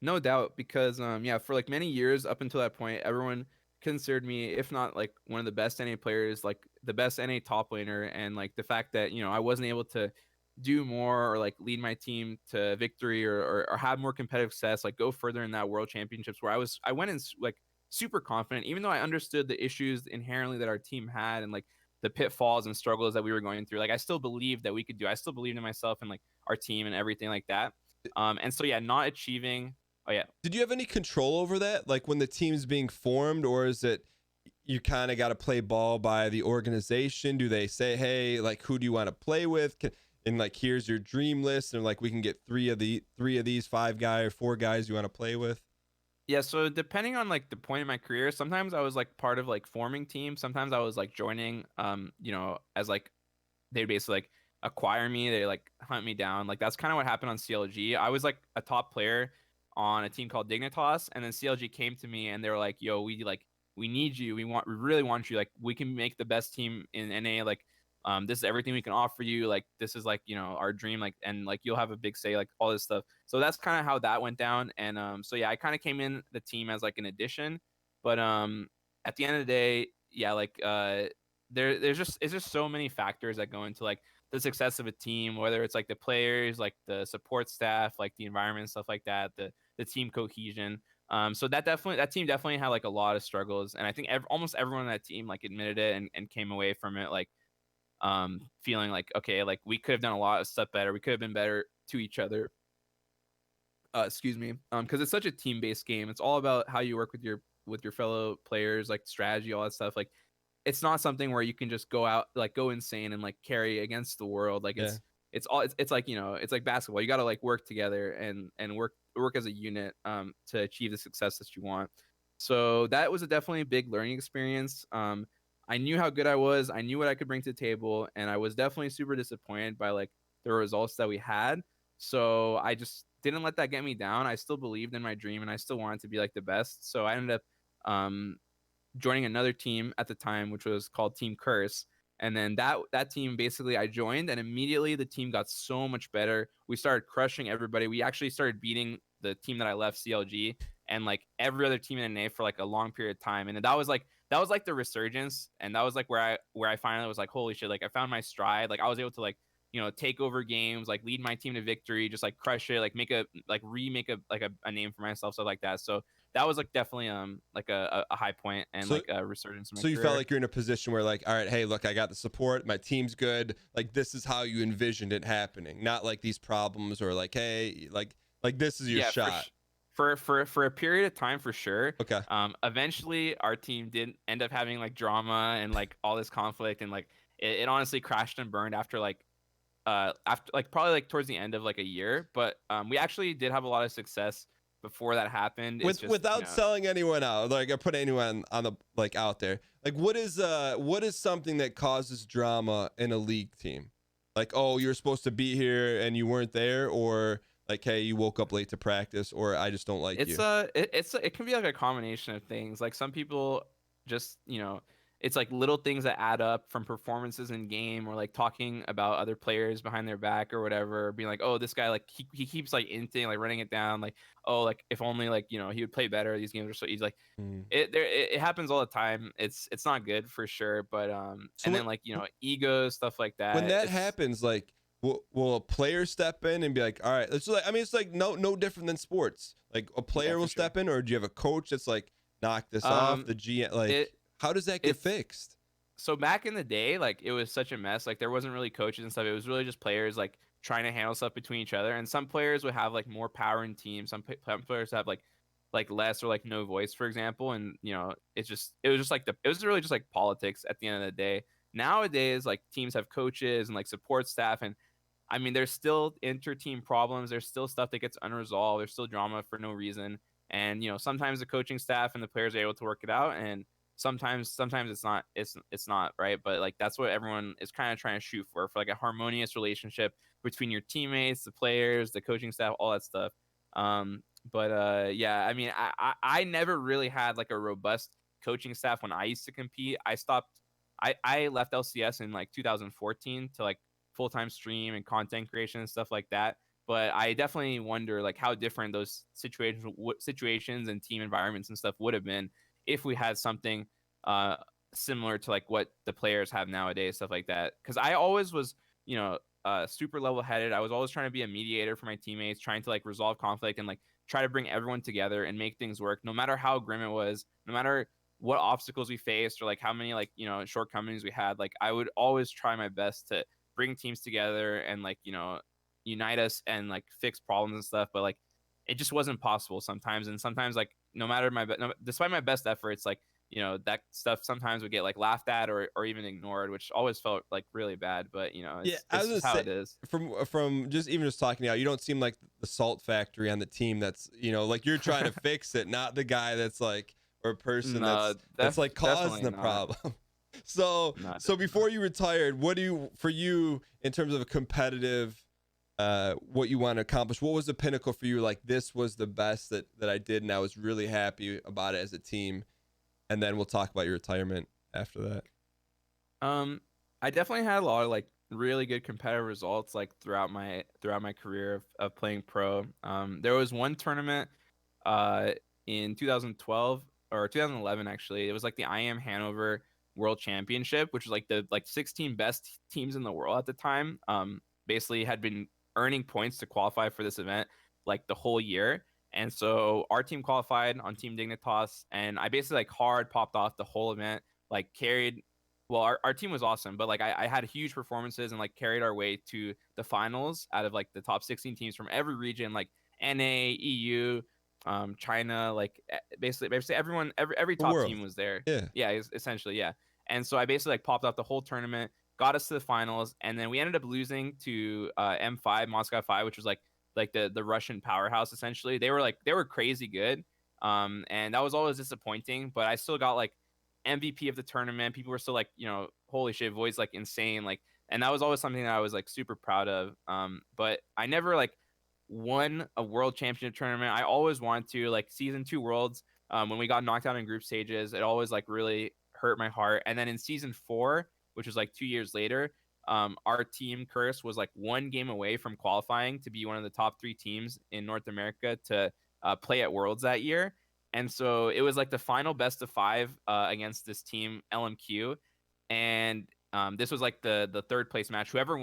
No doubt, because for like many years up until that point, everyone considered me, if not like one of the best NA players, like the best NA top laner. And like the fact that I wasn't able to do more or like lead my team to victory or have more competitive success, like go further in that World Championships, where I went in like super confident, even though I understood the issues inherently that our team had and like the pitfalls and struggles that we were going through. Like, I still believed that we could do. I still believed in myself and like our team and everything like that. And so not achieving. Oh yeah. Did you have any control over that? Like when the team's being formed, or is it you kind of got to play ball by the organization? Do they say, hey, like, who do you want to play with? And like, here's your dream list, and like, we can get three of these 5 guys or 4 guys you want to play with? Yeah, so depending on like the point in my career, sometimes I was like part of like forming teams. Sometimes I was like joining, as like they basically like acquire me. They like hunt me down. Like that's kind of what happened on CLG. I was like a top player on a team called Dignitas, and then CLG came to me and they were like, "Yo, we need you. We really want you. Like, we can make the best team in NA. Like, this is everything we can offer you. Like, this is like our dream. Like, and like you'll have a big say. Like all this stuff." So that's kind of how that went down. And I kind of came in the team as like an addition, but at the end of the day, it's just so many factors that go into like the success of a team, whether it's like the players, like the support staff, like the environment, stuff like that, the team cohesion. So that team definitely had like a lot of struggles, and I think almost everyone on that team like admitted it and came away from it like feeling like, okay, like we could have done a lot of stuff better. We could have been better to each other. Excuse me. Because it's such a team-based game. It's all about how you work with your fellow players, like strategy, all that stuff. Like, it's not something where you can just go out, like go insane and like carry against the world. Like it's like, it's like basketball. You got to like work together and work as a unit to achieve the success that you want. So that was definitely a big learning experience. I knew how good I was. I knew what I could bring to the table, and I was definitely super disappointed by like the results that we had. So I just didn't let that get me down. I still believed in my dream and I still wanted to be like the best. So I ended up um, joining another team at the time, which was called Team Curse. And then that team, basically I joined, and immediately the team got so much better. We started crushing everybody. We actually started beating the team that I left, CLG, and like every other team in NA for like a long period of time. And that was like the resurgence, and that was like where I finally was like, holy shit, like I found my stride. Like I was able to like take over games, like lead my team to victory, just like crush it, like remake a name for myself, stuff like that. So that was like definitely like a high point and So like a resurgence in my so you felt career. like you're in a position where like, all right, hey, look, I got the support, my team's good. Like this is how you envisioned it happening, not like these problems or like, hey, like this is your Yeah, shot. for a period of time, for sure. Okay. Eventually our team did end up having like drama and like all this conflict, and like it honestly crashed and burned after like probably like towards the end of like a year. But we actually did have a lot of success before that happened. It's just Without selling anyone out, like I put anyone on the like out there. Like what is something that causes drama in a league team? Like, oh, you're supposed to be here and you weren't there, or like, hey, you woke up late to practice, or I just don't like you. it can be like a combination of things. Like some people just it's like little things that add up from performances in game, or like talking about other players behind their back or whatever, or being like, oh, this guy, like he keeps like inting, like running it down, like, oh, like if only like he would play better, these games are so easy. Like Mm. it happens all the time. It's not good for sure. But So and then like egos, stuff like when that. that It's happens, like, will a player step in and be like, all right, it's like, I mean, it's like no different than sports. Like a Yeah, player will for sure. step in, or do you have a coach that's like, knock this off? um The GM, like, it how does that get it's fixed? So back in the day, like it was such a mess. Like there wasn't really coaches and stuff. It was really just players like trying to handle stuff between each other. And some players would have like more power in teams. Some players have like less or like no voice, for example. And it was really just like politics at the end of the day. Nowadays, like teams have coaches and like support staff, and I mean, there's still inter-team problems. There's still stuff that gets unresolved. There's still drama for no reason. And sometimes the coaching staff and the players are able to work it out, and sometimes it's not, right. But like that's what everyone is kind of trying to shoot for like a harmonious relationship between your teammates, the players, the coaching staff, all that stuff. But yeah, I mean, I never really had like a robust coaching staff when I used to compete. I left LCS in like 2014 to like full-time stream and content creation and stuff like that. But I definitely wonder like how different those situations and team environments and stuff would have been if we had something uh similar to like what the players have nowadays, stuff like that. Because I always was, super level-headed. I was always trying to be a mediator for my teammates, trying to like resolve conflict and like try to bring everyone together and make things work, no matter how grim it was, no matter what obstacles we faced or like how many like shortcomings we had. Like I would always try my best to bring teams together and like unite us and like fix problems and stuff. But like it just wasn't possible sometimes. And sometimes like no matter despite my best efforts, like that stuff sometimes would get like laughed at or even ignored, which always felt like really bad. But Yeah, I was it's gonna just how say, it is. from just even just talking out, you don't seem like the salt factory on the team. That's like you're trying to fix it, not the guy that's like, or person No, that's like causing definitely the not. problem. So No, so definitely before not. you retired, what do you, for you, in terms of a competitive, what you want to accomplish? What was the pinnacle for you? Like this was the best that I did, and I was really happy about it as a team. And then we'll talk about your retirement after that. I definitely had a lot of like really good competitive results like throughout my career of playing pro. There was one tournament uh in 2012 or 2011 actually. It was like the IM Hanover World Championship, which was like the 16 best teams in the world at the time. Basically had been earning points to qualify for this event like the whole year. And so our team qualified on Team Dignitas, and I basically like hard popped off the whole event, like carried. Well, our team was awesome, but like I had huge performances and like carried our way to the finals out of like the top 16 teams from every region, like NA, EU, China, like basically everyone, every The top world. team was there. Yeah. Yeah, essentially, yeah. And so I basically like popped off the whole tournament, got us to the finals, and then we ended up losing to M5 Moscow 5, which was like the Russian powerhouse essentially. They were crazy good. And that was always disappointing, but I still got like MVP of the tournament. People were still like, holy shit, Void's like insane. Like and that was always something that I was like super proud of. But I never like won a world championship tournament. I always wanted to, like season 2 worlds. When we got knocked out in group stages, it always like really hurt my heart. And then in season 4, which was like 2 years later, our team Curse was like 1 game away from qualifying to be one of the top 3 teams in North America to play at Worlds that year. And so it was like the final best of 5 against this team LMQ, and this was like the third place match. Whoever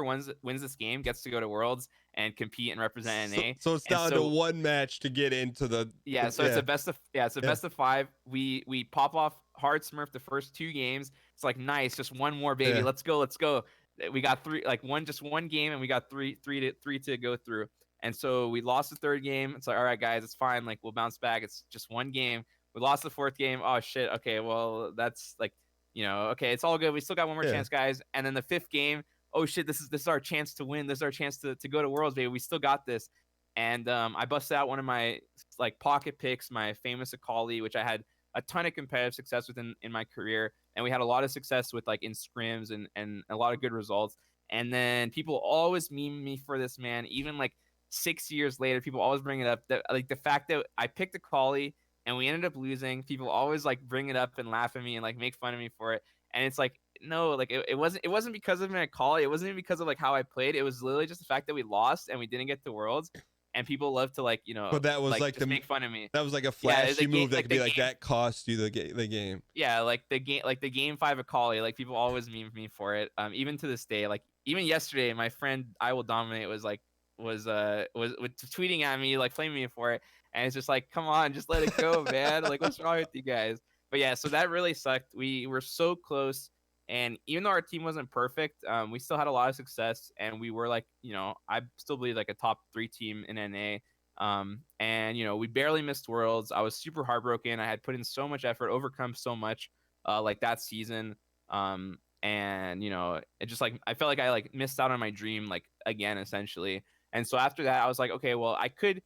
wins this game gets to go to Worlds and compete and represent NA. So it's down to 1 match to get into the. Yeah, so it's a best of 5. We pop off hard smurf the first 2 games. It's like nice, just one more baby. Yeah. Let's go. We got 3, like one game, and we got three to go through. And so we lost the 3rd game. It's like, all right, guys, it's fine. Like, we'll bounce back. It's just 1 game. We lost the 4th game. Oh shit. Okay, well that's like, okay, it's all good. We still got 1 more chance, guys. And then the 5th game, oh shit, this is our chance to win. This is our chance to go to Worlds, baby. We still got this. And I busted out one of my like pocket picks, my famous Akali, which I had a ton of competitive success with in my career. And we had a lot of success with like in scrims and a lot of good results. And then people always meme me for this, man. Even like 6 years later, people always bring it up. Like the fact that I picked Akali and we ended up losing, people always like bring it up and laugh at me and like make fun of me for it. And it's like, no, like it wasn't because of my Akali. It wasn't even because of like how I played. It was literally just the fact that we lost and we didn't get to Worlds. And people love to like, But that was like just make fun of me. That was like a flashy move that could be like that cost you the game. Yeah, like the game 5 Akali, like people always meme me for it. Even to this day, like even yesterday, my friend I Will Dominate was tweeting at me, like flaming me for it. And it's just like, come on, just let it go, man. Like, what's wrong with you guys? But yeah, so that really sucked. We were so close. And even though our team wasn't perfect, we still had a lot of success. And we were like, I still believe like a top 3 team in NA. And, we barely missed Worlds. I was super heartbroken. I had put in so much effort, overcome so much like that season. And, it just like, I felt like I like missed out on my dream, like again, essentially. And so after that, I was like, okay, well, I could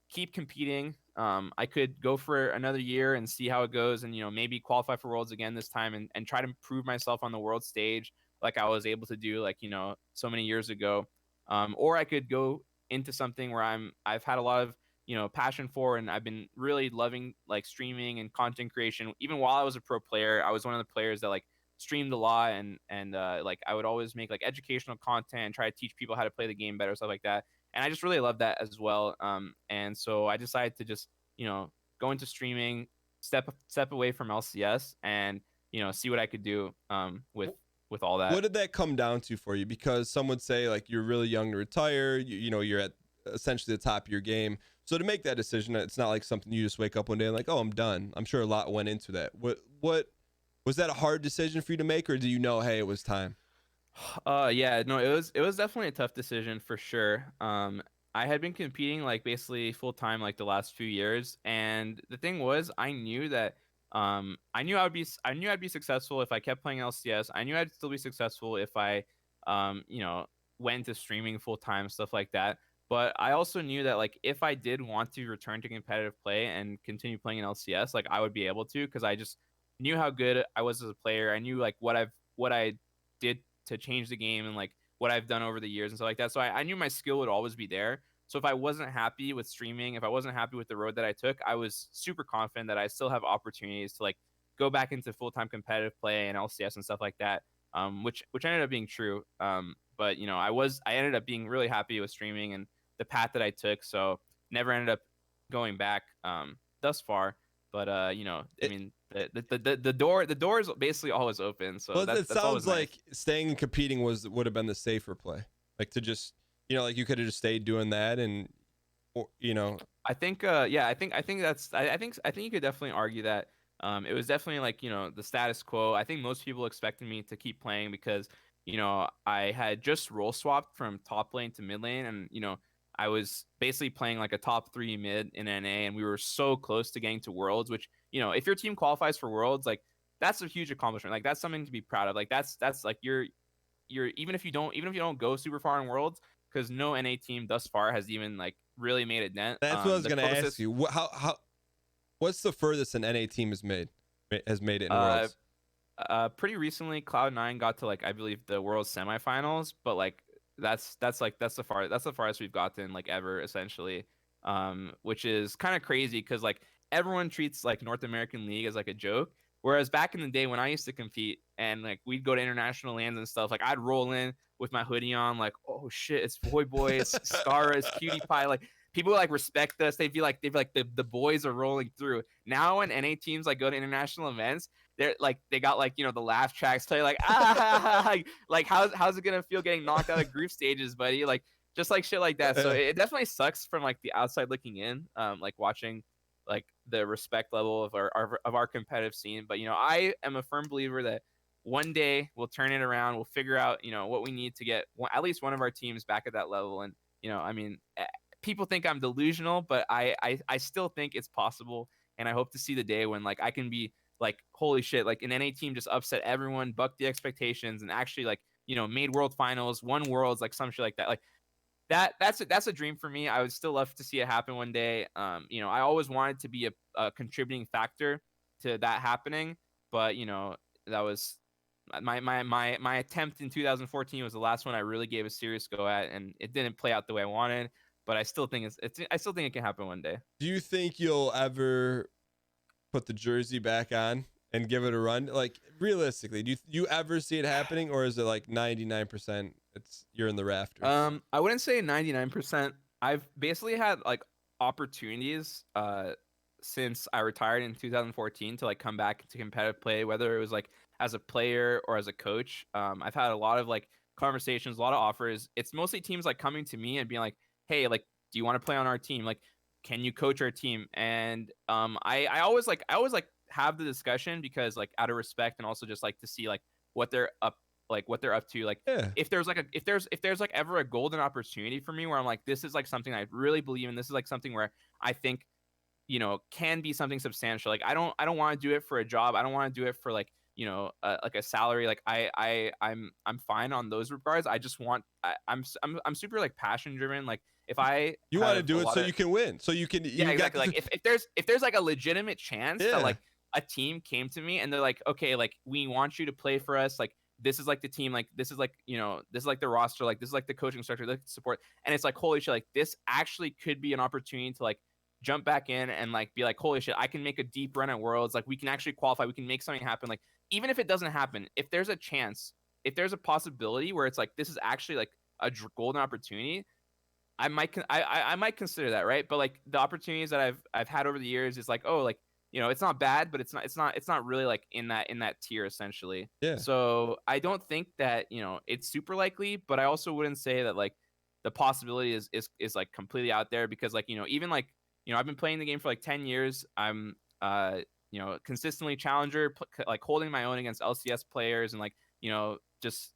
keep competing. I could go for another year and see how it goes and, maybe qualify for Worlds again this time and try to prove myself on the world stage like I was able to do like, so many years ago. Or I could go into something where I've had a lot of, passion for, and I've been really loving like streaming and content creation. Even while I was a pro player, I was one of the players that like streamed a lot and like I would always make like educational content and try to teach people how to play the game better, stuff like that. And I just really love that as well. And so I decided to just, go into streaming, step away from LCS and, see what I could do with all that. What did that come down to for you? Because some would say like you're really young to retire, you're at essentially the top of your game. So to make that decision, it's not like something you just wake up one day and like, oh, I'm done. I'm sure a lot went into that. What was that a hard decision for you to make, or do you know, hey, it was time? Yeah, no, it was definitely a tough decision for sure. I had been competing like basically full time like the last few years, and the thing was, I knew that I knew I'd be successful if I kept playing LCS. I knew I'd still be successful if I went into streaming full time, stuff like that. But I also knew that like if I did want to return to competitive play and continue playing in LCS, like I would be able to, because I just knew how good I was as a player. I knew like what I did to change the game and like what I've done over the years and stuff like that. So I knew my skill would always be there. So if I wasn't happy with streaming, if I wasn't happy with the road that I took, I was super confident that I still have opportunities to like go back into full-time competitive play and LCS and stuff like that, which ended up being true. But I ended up being really happy with streaming and the path that I took. So never ended up going back thus far. But I mean, the door is basically always open. So it sounds like nice. Staying and competing would have been the safer play. Like to just like you could have just stayed doing that, and I think I think you could definitely argue that it was definitely like the status quo. I think most people expected me to keep playing because I had just role swapped from top lane to mid lane, and I was basically playing like a top 3 mid in NA, and we were so close to getting to Worlds, which, if your team qualifies for Worlds, like that's a huge accomplishment. Like that's something to be proud of. Like that's like you're even if you don't go super far in Worlds, because no NA team thus far has even like really made a dent. That's what I was going to ask you. What's the furthest an NA team has made it in Worlds? pretty recently, Cloud9 got to like I believe the World Semifinals, but like that's the farthest we've gotten like ever essentially, which is kind of crazy because like everyone treats like North American League as like a joke, whereas back in the day when I used to compete and like we'd go to international lands and stuff, like I'd roll in with my hoodie on, like oh shit, it's Voyboy, it's Scara, it's Cutie Pie, like people like respect us. They'd be like the boys are rolling through. Now when NA teams like go to international events, they're like they got like the laugh tracks tell you like like how's it gonna feel getting knocked out of group stages, buddy? Like just like shit like that. So it definitely sucks from like the outside looking in, like watching like the respect level of our competitive scene. But I am a firm believer that one day we'll turn it around. We'll figure out what we need to get at least one of our teams back at that level. And I mean, people think I'm delusional, but I still think it's possible. And I hope to see the day when like I can be like holy shit, like an NA team just upset everyone, bucked the expectations, and actually like made world finals, won worlds, like some shit like that. Like that's a dream for me. I would still love to see it happen one day. I always wanted to be a contributing factor to that happening, but that was my attempt in 2014 was the last one I really gave a serious go at, and it didn't play out the way I wanted. But I still think I still think it can happen one day. Do you think you'll ever put the jersey back on and give it a run? Like realistically, do you ever see it happening, or is it like 99%? You're in the rafters. I wouldn't say 99%. I've basically had like opportunities since I retired in 2014 to like come back to competitive play, whether it was like as a player or as a coach. I've had a lot of like conversations, a lot of offers. It's mostly teams like coming to me and being like, hey, like, do you want to play on our team? Like, can you coach our team? And I always have the discussion because like out of respect and also just like to see like what they're up to. Like if there's like ever a golden opportunity for me where I'm like, this is like something I really believe in, this is like something where I think can be something substantial. Like I don't want to do it for a job. I don't want to do it for like like a salary. Like I'm fine on those regards. I just want I'm super like passion driven. Like if you want to do it so you can win, so you can exactly. Like if there's like a legitimate chance that like a team came to me and they're like, okay, like we want you to play for us, like this is like the team, like this is like this is like the roster, like this is like the coaching structure, like support, and it's like holy shit, like this actually could be an opportunity to like jump back in and like be like holy shit, I can make a deep run at Worlds, like we can actually qualify, we can make something happen. Like even if it doesn't happen, if there's a chance, if there's a possibility where it's like this is actually like a golden opportunity, I might consider that, right? But like the opportunities that I've had over the years is like, oh, like it's not bad, but it's not really like in that tier essentially. Yeah. So I don't think that it's super likely, but I also wouldn't say that like the possibility is like completely out there because like even like I've been playing the game for like 10 years. I'm consistently challenger, like holding my own against LCS players and like just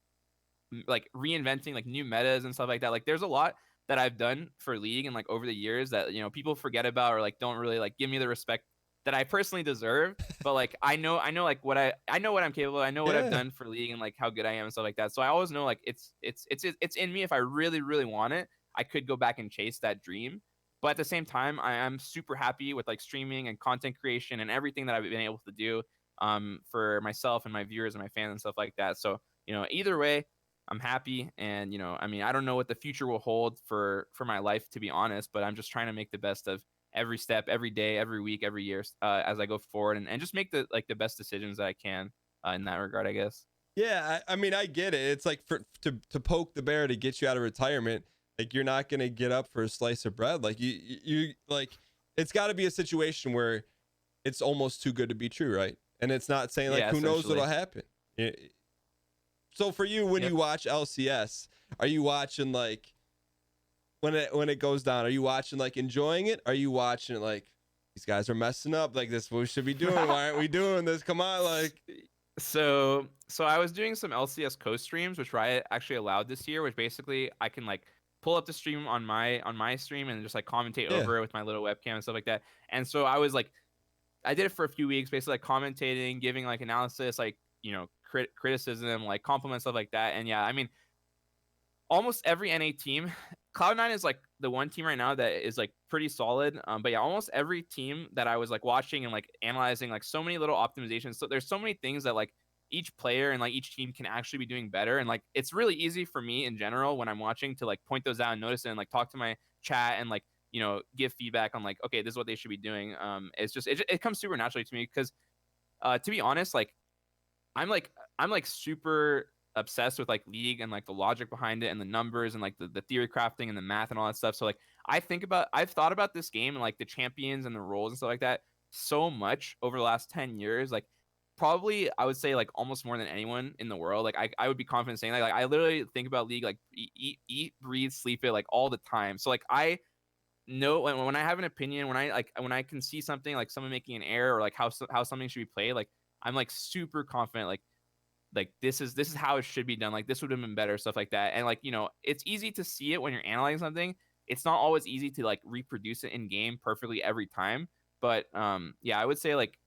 like reinventing like new metas and stuff like that. Like there's a lot that I've done for League and like over the years that people forget about or like don't really like give me the respect that I personally deserve. But like I know like I know what I'm capable of. I know what I've done for League and like how good I am and stuff like that. So I always know like it's in me. If I really really want it, I could go back and chase that dream. But at the same time, I am super happy with like streaming and content creation and everything that I've been able to do for myself and my viewers and my fans and stuff like that. So either way, I'm happy. And I mean, I don't know what the future will hold for my life, to be honest. But I'm just trying to make the best of every step, every day, every week, every year as I go forward, and just make the best decisions that I can in that regard, I guess. Yeah, I mean, I get it. It's like to poke the bear to get you out of retirement. Like you're not gonna get up for a slice of bread. Like you like it's got to be a situation where it's almost too good to be true, right? And it's not saying like who knows what'll happen. So for you, when you watch LCS, are you watching like when it goes down? Are you watching like enjoying it? Are you watching it like these guys are messing up? Like this is what we should be doing. Why aren't we doing this? Come on, like. So I was doing some LCS co-streams, which Riot actually allowed this year, which basically I can like pull up the stream on my stream and just like commentate over it with my little webcam and stuff like that. And so I was like, I did it for a few weeks, basically like commentating, giving like analysis, like criticism, like compliments, stuff like that. And yeah, I mean, almost every NA team, Cloud9 is like the one team right now that is like pretty solid. But yeah, almost every team that I was like watching and like analyzing, like so many little optimizations. So there's so many things that like each player and like each team can actually be doing better. And like it's really easy for me in general when I'm watching to like point those out and notice it and like talk to my chat and like give feedback on like, okay, this is what they should be doing. It's just it comes super naturally to me because to be honest, like I'm like super obsessed with like League and like the logic behind it and the numbers and like the theory crafting and the math and all that stuff. So like I've thought about this game and like the champions and the roles and stuff like that so much over the last 10 years. Like probably I would say like almost more than anyone in the world. Like I would be confident saying like I literally think about League like eat, breathe, sleep it like all the time. So like I know when I have an opinion, when I can see something like someone making an error or like how something should be played, like I'm like super confident like this is how it should be done, like this would have been better, stuff like that. And like it's easy to see it when you're analyzing something. It's not always easy to like reproduce it in game perfectly every time, but yeah, I would say like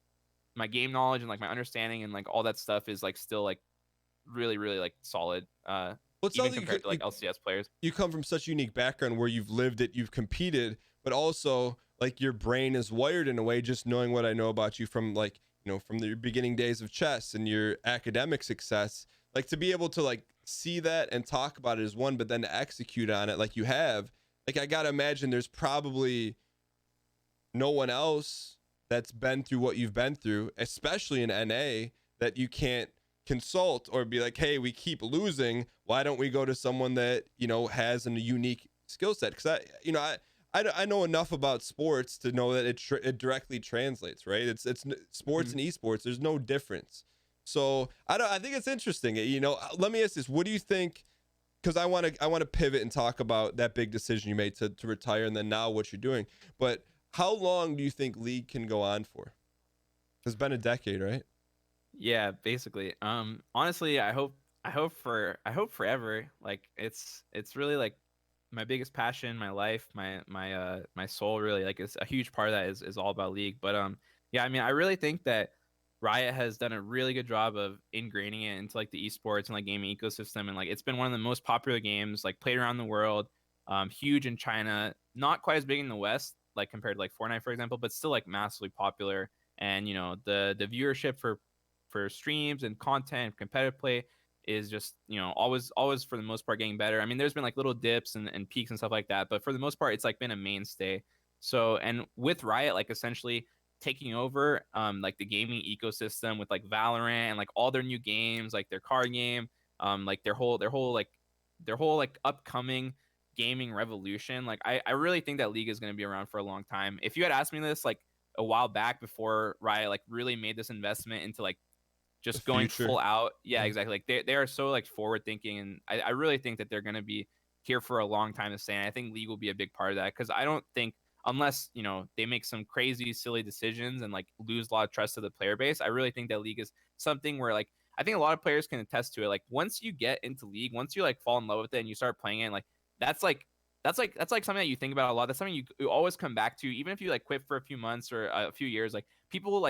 my game knowledge and like my understanding and like all that stuff is like still like really really like solid, Well, it even sounds like compared to like LCS players. you come from such a unique background where you've lived it, you've competed, but also like your brain is wired in a way, just knowing what I know about you from like, from the beginning days of chess and your academic success, like to be able to like see that and talk about it is one, but then to execute on it like you have, like I gotta imagine there's probably no one else that's been through what you've been through, especially in NA, that you can't consult or be like, hey, we keep losing. Why don't we go to someone that, has a unique skill set? Because I know enough about sports to know that it directly translates, right? It's sports and esports. There's no difference. So I think it's interesting. Let me ask this: what do you think? Because I want to pivot and talk about that big decision you made to retire, and then now what you're doing. But how long do you think League can go on for? It's been a decade, right? Yeah, basically. Honestly, I hope forever. Like it's really like my biggest passion, my life, my soul really. Like it's a huge part of that is all about League. But yeah, I mean, I really think that Riot has done a really good job of ingraining it into like the esports and like gaming ecosystem, and like it's been one of the most popular games like played around the world. Huge in China, not quite as big in the West, like compared to like Fortnite, for example, but still like massively popular. And the viewership for streams and content, competitive play is just always for the most part getting better. I mean, there's been like little dips and peaks and stuff like that, but for the most part, it's like been a mainstay. So, and with Riot, like essentially taking over like the gaming ecosystem with like Valorant and like all their new games, like their card game, like their whole like upcoming gaming revolution. Like I really think that League is going to be around for a long time. If you had asked me this like a while back before Riot like really made this investment into like The just going future. full out. Yeah, Yeah. exactly. Like they are so like forward thinking, and I really think that they're going to be here for a long time to stay. And I think League will be a big part of that because I don't think unless they make some crazy silly decisions and like lose a lot of trust to the player base, I really think that League is something where like I think a lot of players can attest to it. Like once you get into League, once you like fall in love with it and you start playing it, like that's like that's like something that you think about a lot. That's something you always come back to, even if you like quit for a few months or a few years. Like people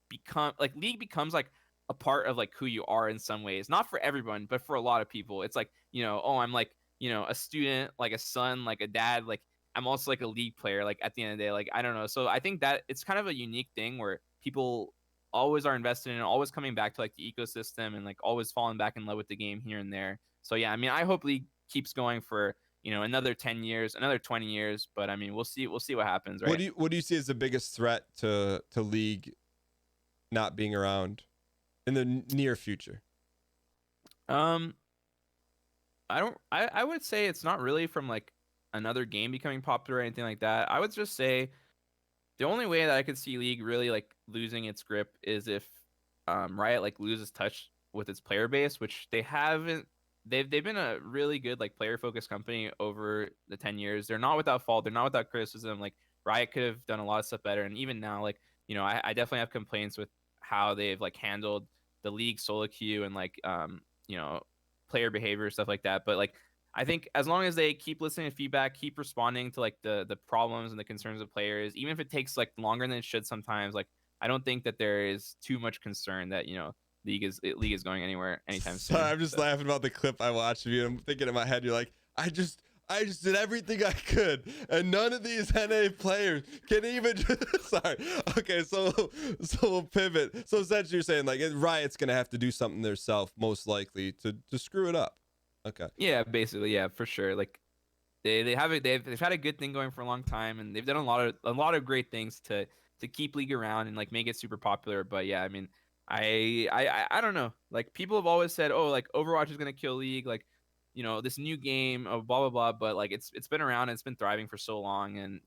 become like League becomes like a part of like who you are in some ways, not for everyone but for a lot of people. It's like oh, I'm like a student, like a son, like a dad, like I'm also like a League player, like at the end of the day. Like I don't know, so I think that it's kind of a unique thing where people always are invested in it, always coming back to like the ecosystem and like always falling back in love with the game here and there. So yeah, I mean, I hope League keeps going for another 10 years, another 20 years, but I mean, we'll see what happens, What right? do you see as the biggest threat to League not being around in the near future? um I would say it's not really from like another game becoming popular or anything like that. I would just say the only way that I could see League really like losing its grip is if Riot like loses touch with its player base, which they haven't. They've been a really good like player focused company over the 10 years. They're not without fault. They're not without criticism. Like Riot could have done a lot of stuff better, and even now, like I definitely have complaints with how they've like handled the League solo queue and like you know player behavior, stuff like that. But like I think as long as they keep listening to feedback, keep responding to like the problems and the concerns of players, even if it takes like longer than it should sometimes, like I don't think that there is too much concern that League is going anywhere anytime Sorry, soon. I'm just So laughing about the clip I watched of you. I'm thinking in my head, you're like, I I just did everything I could, and none of these NA players can even. Sorry. Okay, so we'll pivot. So essentially, you're saying like Riot's gonna have to do something themselves, most likely, to screw it up. Okay. Yeah, basically, yeah, for sure. Like they have it. They've had a good thing going for a long time, and they've done a lot of great things to keep League around and like make it super popular. But yeah, I mean, I don't know. Like people have always said, oh, like Overwatch is gonna kill League, like this new game of blah blah blah. But like it's been around and it's been thriving for so long, and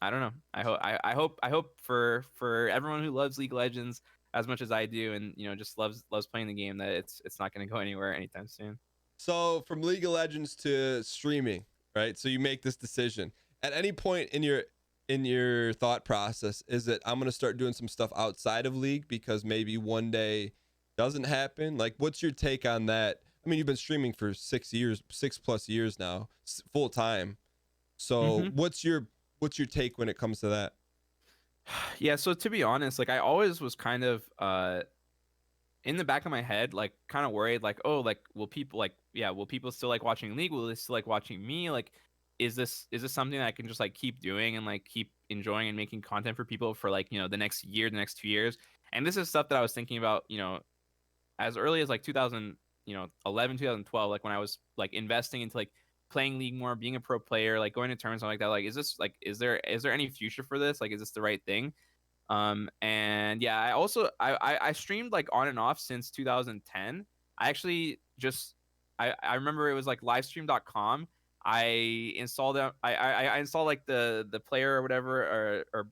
I don't know. I hope for everyone who loves League of Legends as much as I do, and just loves playing the game, that it's not gonna go anywhere anytime soon. So from League of Legends to streaming, right? So you make this decision. At any point in your thought process, is it I'm gonna start doing some stuff outside of League because maybe one day doesn't happen? Like, what's your take on that? I mean, you've been streaming for 6 years, 6+ years now, full time. So Hmm. what's your take when it comes to that? Yeah, so to be honest, like I always was kind of in the back of my head, like kind of worried, like, oh, like will people still like watching League? Will they still like watching me? Like, is this something that I can just like keep doing and like keep enjoying and making content for people for like the next year, the next 2 years? And this is stuff that I was thinking about, as early as like 2000, 11, 2012, like when I was like investing into like playing League more, being a pro player, like going to tournaments, something like that. Like, is there any future for this? Like, is this the right thing? And yeah, I also I streamed like on and off since 2010. I actually just I remember it was like livestream.com. I installed it. I installed like the player or whatever, or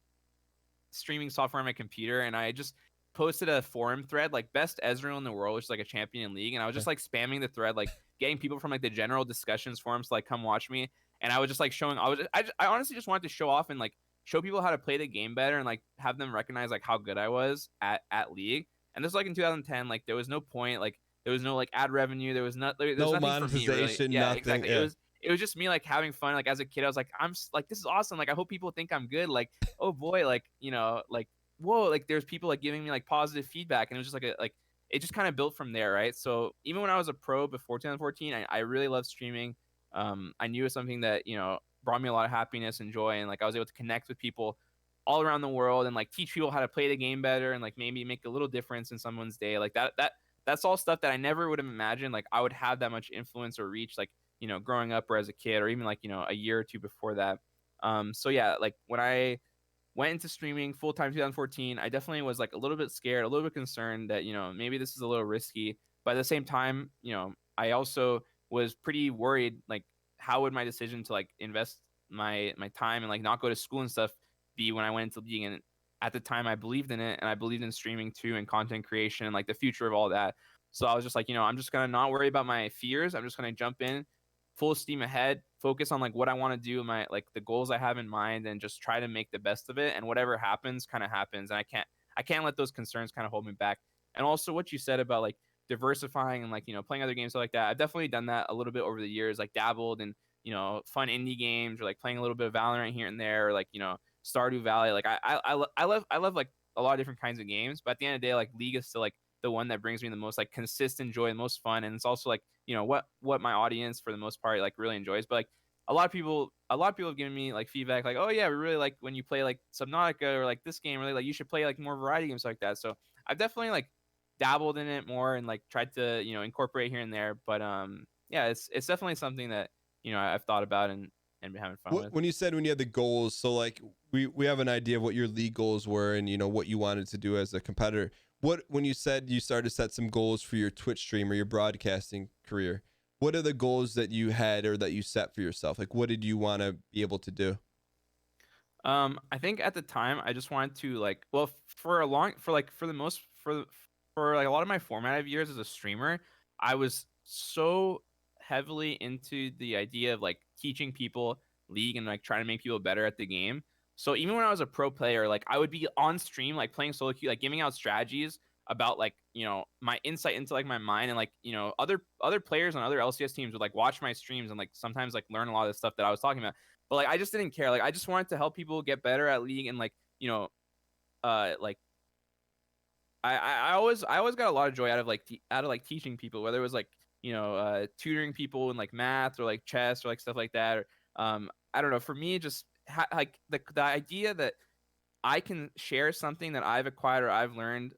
streaming software on my computer, and I just posted a forum thread like best Ezreal in the world, which is like a champion in League, and I was Okay. just like spamming the thread, like getting people from like the general discussions forums to like come watch me, and I was just like showing. I honestly just wanted to show off and like show people how to play the game better and like have them recognize like how good I was at League. And this was like in 2010. Like there was no point. Like there was no like ad revenue. There's No nothing for me really. monetization, Yeah, nothing. exactly. Yeah. It was just me like having fun. Like as a kid, I was like, like this is awesome. Like I hope people think I'm good. Like oh boy, like like whoa, like there's people like giving me like positive feedback, and it was just like it just kind of built from there, right? So even when I was a pro before 2014, I really loved streaming. I knew it was something that brought me a lot of happiness and joy, and like I was able to connect with people all around the world and like teach people how to play the game better and like maybe make a little difference in someone's day. Like that's all stuff that I never would have imagined like I would have that much influence or reach, like growing up or as a kid, or even like a year or two before that. So yeah, like when I went into streaming full time 2014, I definitely was like a little bit scared, a little bit concerned that maybe this is a little risky. But at the same time, I also was pretty worried, like how would my decision to like invest my time and like not go to school and stuff be when I went into League. And at the time I believed in it, and I believed in streaming too and content creation and like the future of all that. So I was just like, I'm just gonna not worry about my fears. I'm just gonna jump in full steam ahead, focus on like what I want to do, my like the goals I have in mind, and just try to make the best of it. And whatever happens, kind of happens. And I can't let those concerns kind of hold me back. And also what you said about like diversifying and like playing other games, stuff like that. I've definitely done that a little bit over the years, like dabbled in fun indie games, or like playing a little bit of Valorant here and there, or like Stardew Valley. Like I love like a lot of different kinds of games, but at the end of the day, like League is still like the one that brings me the most like consistent joy, the most fun, and it's also like what my audience for the most part like really enjoys. But like a lot of people have given me like feedback like, oh yeah, we really like when you play like Subnautica or like this game, really like you should play like more variety games like that. So I've definitely like dabbled in it more and like tried to incorporate here and there. But yeah, it's definitely something that I've thought about and been having fun with. When you said when you had the goals, so like we have an idea of what your league goals were, and what you wanted to do as a competitor. What when you said you started to set some goals for your Twitch stream or your broadcasting career, what are the goals that you had or that you set for yourself? Like, what did you want to be able to do? I think at the time I just wanted to like, well, for a long, for like, for the most, for like a lot of my formative years as a streamer, I was so heavily into the idea of like teaching people League and like trying to make people better at the game. So even when I was a pro player, like I would be on stream, like playing solo queue, like giving out strategies about like my insight into like my mind, and like other players on other LCS teams would like watch my streams and like sometimes like learn a lot of the stuff that I was talking about. But like I just didn't care. Like I just wanted to help people get better at League, and like like I always got a lot of joy out of like out of like teaching people, whether it was like tutoring people in like math or like chess or like stuff like that. Or, I don't know. For me, just like the idea that I can share something that I've acquired or I've learned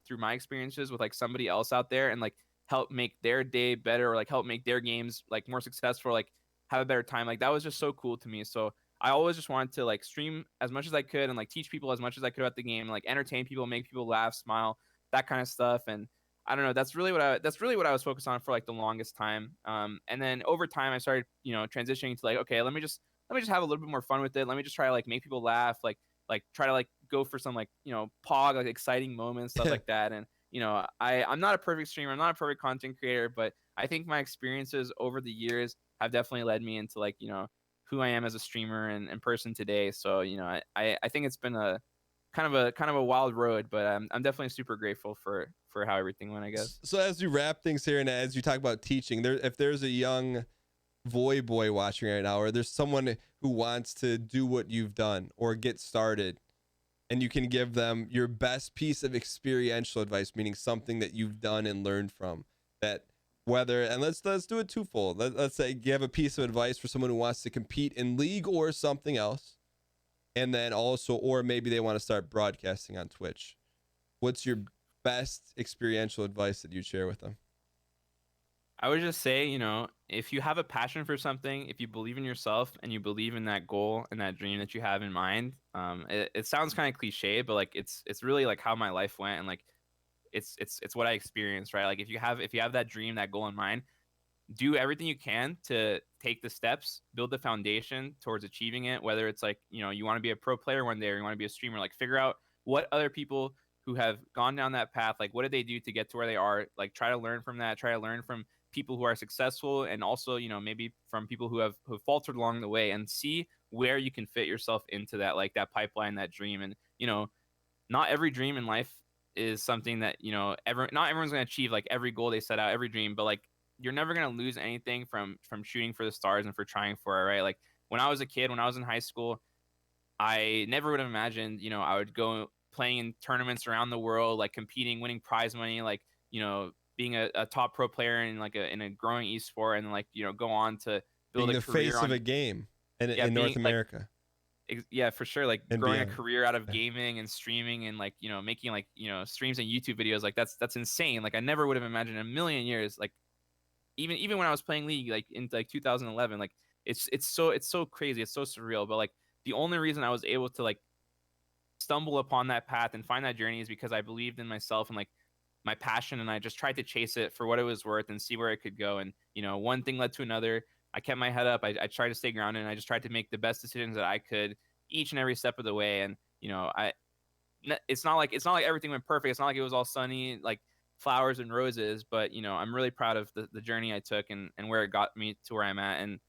through my experiences with like somebody else out there and like help make their day better or like help make their games like more successful, like have a better time. Like that was just so cool to me. So I always just wanted to like stream as much as I could and like teach people as much as I could about the game, like entertain people, make people laugh, smile, that kind of stuff. And I don't know, that's really what I was focused on for like the longest time. And then over time I started, transitioning to like, okay, let me just have a little bit more fun with it. Let me just try to like make people laugh, like try to like go for some like pog like exciting moments, stuff like that. And I'm not a perfect streamer, I'm not a perfect content creator, but I think my experiences over the years have definitely led me into like who I am as a streamer and person today. So I think it's been a kind of a wild road, but I'm definitely super grateful for how everything went, I guess. So as you wrap things here and as you talk about teaching, if there's a young Voyboy watching right now, or there's someone who wants to do what you've done or get started, and you can give them your best piece of experiential advice, meaning something that you've done and learned from that, whether, and let's do it twofold. Let's say give a piece of advice for someone who wants to compete in league or something else, and then also, or maybe they want to start broadcasting on Twitch. What's your best experiential advice that you'd share with them? I would just say, if you have a passion for something, if you believe in yourself and you believe in that goal and that dream that you have in mind, it sounds kind of cliche, but like it's really like how my life went, and like it's what I experienced, right? Like if you have that dream, that goal in mind, do everything you can to take the steps, build the foundation towards achieving it. Whether it's like, you want to be a pro player one day or you want to be a streamer, like figure out what other people who have gone down that path, like what did they do to get to where they are? Like try to learn from that, try to learn from people who are successful, and also, maybe from people who have faltered along the way, and see where you can fit yourself into that, like that pipeline, that dream. And, not every dream in life is something that, not everyone's going to achieve like every goal they set out, every dream, but like you're never going to lose anything from shooting for the stars and for trying for it, right? Like when I was a kid, when I was in high school, I never would have imagined, I would go playing in tournaments around the world, like competing, winning prize money, like, being a top pro player in like in a growing esport, and like, go on to build Being a the career face of on, a game yeah, in North being like, America yeah, for sure, like and growing a beyond. career out of Yeah. gaming and streaming, and like, making like, streams and YouTube videos, like that's insane. Like I never would have imagined in a million years, like even when I was playing League, like in like 2011, like it's so crazy, it's so surreal. But like the only reason I was able to like stumble upon that path and find that journey is because I believed in myself and like my passion, and I just tried to chase it for what it was worth and see where it could go. And one thing led to another. I kept my head up. I tried to stay grounded, and I just tried to make the best decisions that I could each and every step of the way. And it's not like everything went perfect. It's not like it was all sunny like flowers and roses. But I'm really proud of the journey I took, and where it got me to where I'm at. And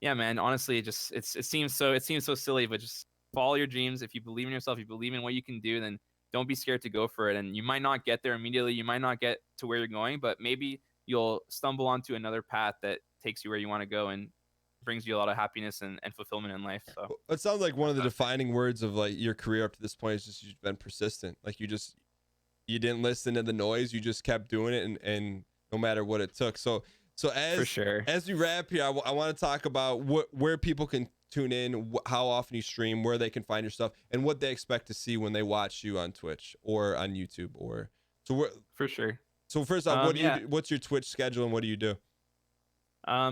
yeah, man, honestly, it seems so silly, but just follow your dreams. If you believe in yourself, you believe in what you can do, then don't be scared to go for it. And you might not get there immediately, you might not get to where you're going, but maybe you'll stumble onto another path that takes you where you want to go and brings you a lot of happiness and fulfillment in life. So It sounds like one that's of the what I think. defining words of like your career up to this point is just you've been persistent. Like you didn't listen to the noise, you just kept doing it, and no matter what it took. So For sure. as we wrap here, I want to talk about where people can tune in, how often you stream, where they can find your stuff, and what they expect to see when they watch you on Twitch or on YouTube. Or so where, For sure. so first off, what do you Yeah. do? What's your Twitch schedule and what do you do?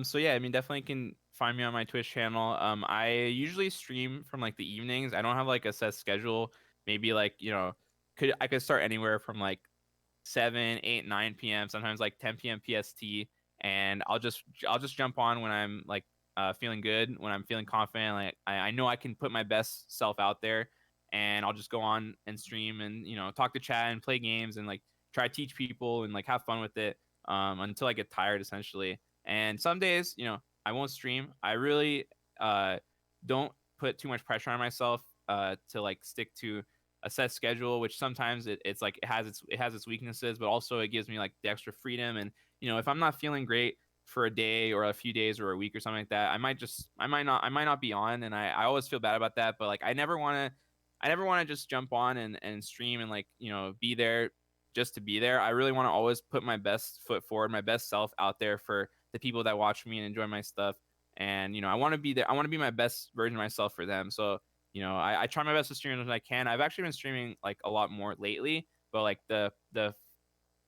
So yeah, I mean, definitely can find me on my Twitch channel. I usually stream from like the evenings. I don't have like a set schedule. Maybe like, I could start anywhere from like 7, 8, 9 p.m. Sometimes like 10 p.m. PST, and I'll just jump on when I'm like feeling good, when I'm feeling confident. Like I know I can put my best self out there, and I'll just go on and stream and talk to chat and play games and like try to teach people and like have fun with it until I get tired essentially. And some days, I won't stream. I really don't put too much pressure on myself to like stick to a set schedule, which sometimes it's like it has its weaknesses, but also it gives me like the extra freedom. And if I'm not feeling great for a day or a few days or a week or something like that, I might not be on, and I always feel bad about that. But like I never want to just jump on and stream and like be there just to be there. I really want to always put my best foot forward, my best self out there for the people that watch me and enjoy my stuff. And, I want to be there. I want to be my best version of myself for them. So, I try my best to stream as I can. I've actually been streaming like a lot more lately, but like the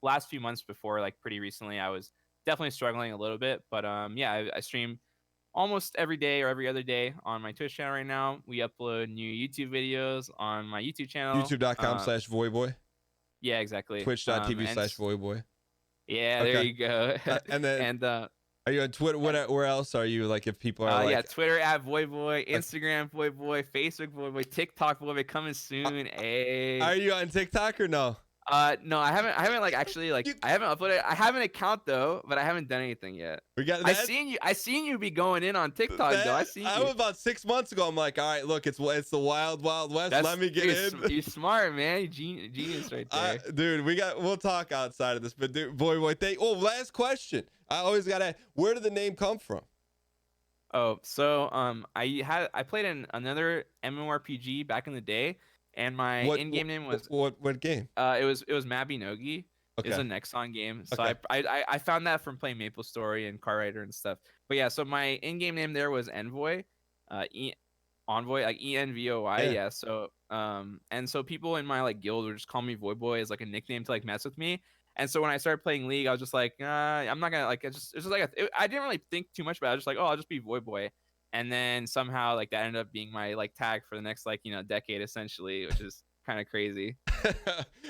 last few months before, like pretty recently, I was definitely struggling a little bit. But yeah, I stream almost every day or every other day on my Twitch channel right now. We upload new YouTube videos on my YouTube channel. YouTube.com/Voyboy. Yeah, exactly. Twitch.tv/Voyboy. Yeah, there you go. And then and are you on Twitter? Where else are you? Like, if people are yeah, Twitter @Voyboy, Instagram Voyboy, Facebook Voyboy, TikTok Voyboy coming soon. Hey. Are you on TikTok or no? No, I haven't like actually like I haven't uploaded. I have an account though, but I haven't done anything yet. I seen you be going in on TikTok though. I was about 6 months ago. I'm like, all right, look, it's the wild west. Let me get in. You're smart, man. You genius right there. Dude, we'll talk outside of this, but dude, boy, last question. I always gotta. Where did the name come from? Oh, so I played in another MMORPG back in the day. And my in-game name was what game? It was Mabinogi. Okay. It's a Nexon game. So okay. I found that from playing Maple Story and Car Rider and stuff. But yeah, so my in-game name there was Envoy, Envoy, like ENVOY. Yeah. So and so people in my like guild would just call me Voyboy as like a nickname to like mess with me. And so when I started playing League, I was just like, I'm not gonna like. It's just like I didn't really think too much about it. I was just like, oh, I'll just be Voyboy. And then somehow like that ended up being my like tag for the next like decade essentially, which is kind of crazy.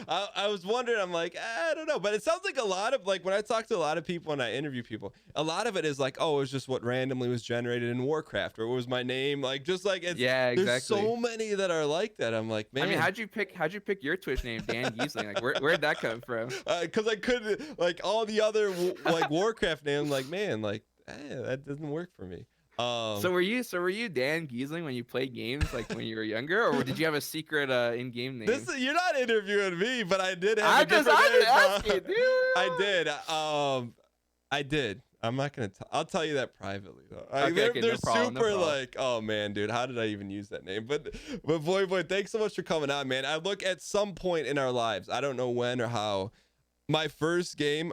I was wondering, I'm like, I don't know, but it sounds like a lot of like when I talk to a lot of people and I interview people, a lot of it is like, oh, it was just what randomly was generated in Warcraft, or it was my name, like just like it's, yeah, exactly. There's so many that are like that. I'm like, man. I mean, how'd you pick your Twitch name, DANGHEESLIng? Like where'd that come from? Because I couldn't like all the other like Warcraft names, like man, like that doesn't work for me. So were you DANGHEESLIng when you played games like when you were younger, or did you have a secret in-game name? You're not interviewing me, but I did have a different name. Dude. I did. I'm not gonna. I'll tell you that privately though. Okay, they're no problem, super like, oh man, dude, how did I even use that name? But Voyboy, thanks so much for coming on, man. I look at some point in our lives, I don't know when or how, my first game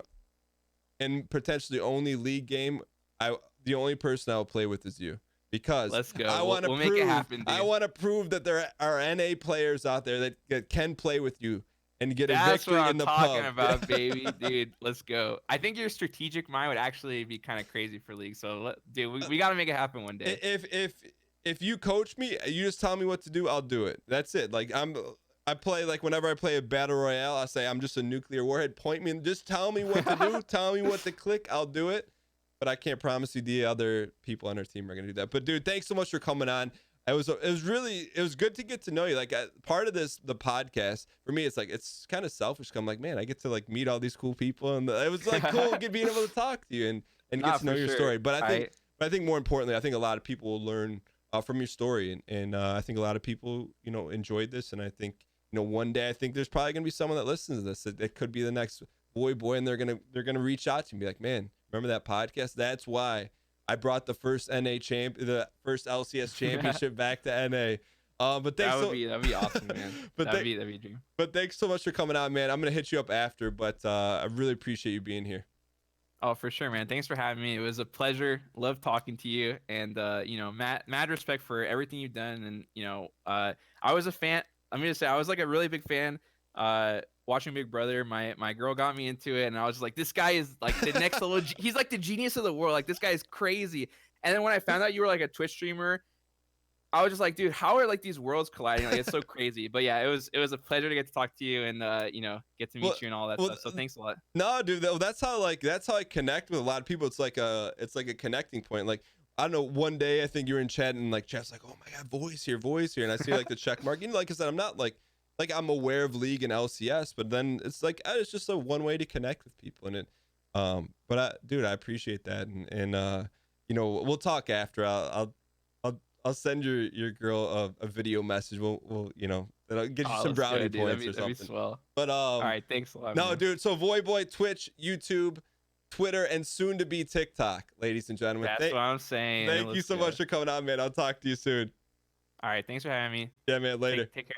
and potentially only League game, the only person I will play with is you, because let's go. I want to we'll make it happen, dude. I want to prove that there are NA players out there that can play with you and get a victory in the pub. That's what I'm talking about, baby. Dude, let's go. I think your strategic mind would actually be kind of crazy for League. So, dude, we got to make it happen one day. If you coach me, you just tell me what to do, I'll do it. That's it. Like I play like whenever I play a battle royale, I say I'm just a nuclear warhead. Point me and just tell me what to do. Tell me what to click. I'll do it. But I can't promise you the other people on our team are gonna do that. But dude, thanks so much for coming on. It was good to get to know you. Like part of the podcast for me, it's like it's kind of selfish. I'm like, man, I get to like meet all these cool people, and it was like cool being able to talk to you and get to know your story. But I think more importantly, I think a lot of people will learn from your story, and I think a lot of people enjoyed this, and I think one day I think there's probably gonna be someone that listens to this that could be the next Voyboy, and they're gonna reach out to me and be like, man, remember that podcast? That's why I brought the first the first LCS championship back to NA. But thanks. That'd be awesome, man. That'd be a dream. But thanks so much for coming out, man. I'm gonna hit you up after, but I really appreciate you being here. Oh, for sure, man. Thanks for having me. It was a pleasure. Love talking to you, and mad respect for everything you've done. And I was a fan. I'm gonna say I was like a really big fan. Watching Big Brother, my girl got me into it, and I was just like, this guy is like the next level. He's like the genius of the world. Like, this guy is crazy. And then when I found out you were like a Twitch streamer, I was just like, dude, how are like these worlds colliding? Like, it's so crazy. But yeah, it was a pleasure to get to talk to you and get to meet you and all that stuff. So thanks a lot. No, dude, that's how I connect with a lot of people. It's like a connecting point. Like, I don't know, one day I think you were in chat and like chat's like, oh my god, voice here, and I see like the check mark. Like I said, I'm not like I'm aware of League and LCS, but then it's like it's just a one way to connect with people, and it. But dude, I appreciate that, and we'll talk after. I'll send your girl a video message. We'll that'll get you some brownie points or something. That'd be swell. But all right, thanks a lot. No, man. Dude. So Voyboy, Twitch, YouTube, Twitter, and soon to be TikTok, ladies and gentlemen. That's what I'm saying. Thank you so much for coming on, man. I'll talk to you soon. All right, thanks for having me. Yeah, man. Later. Take care.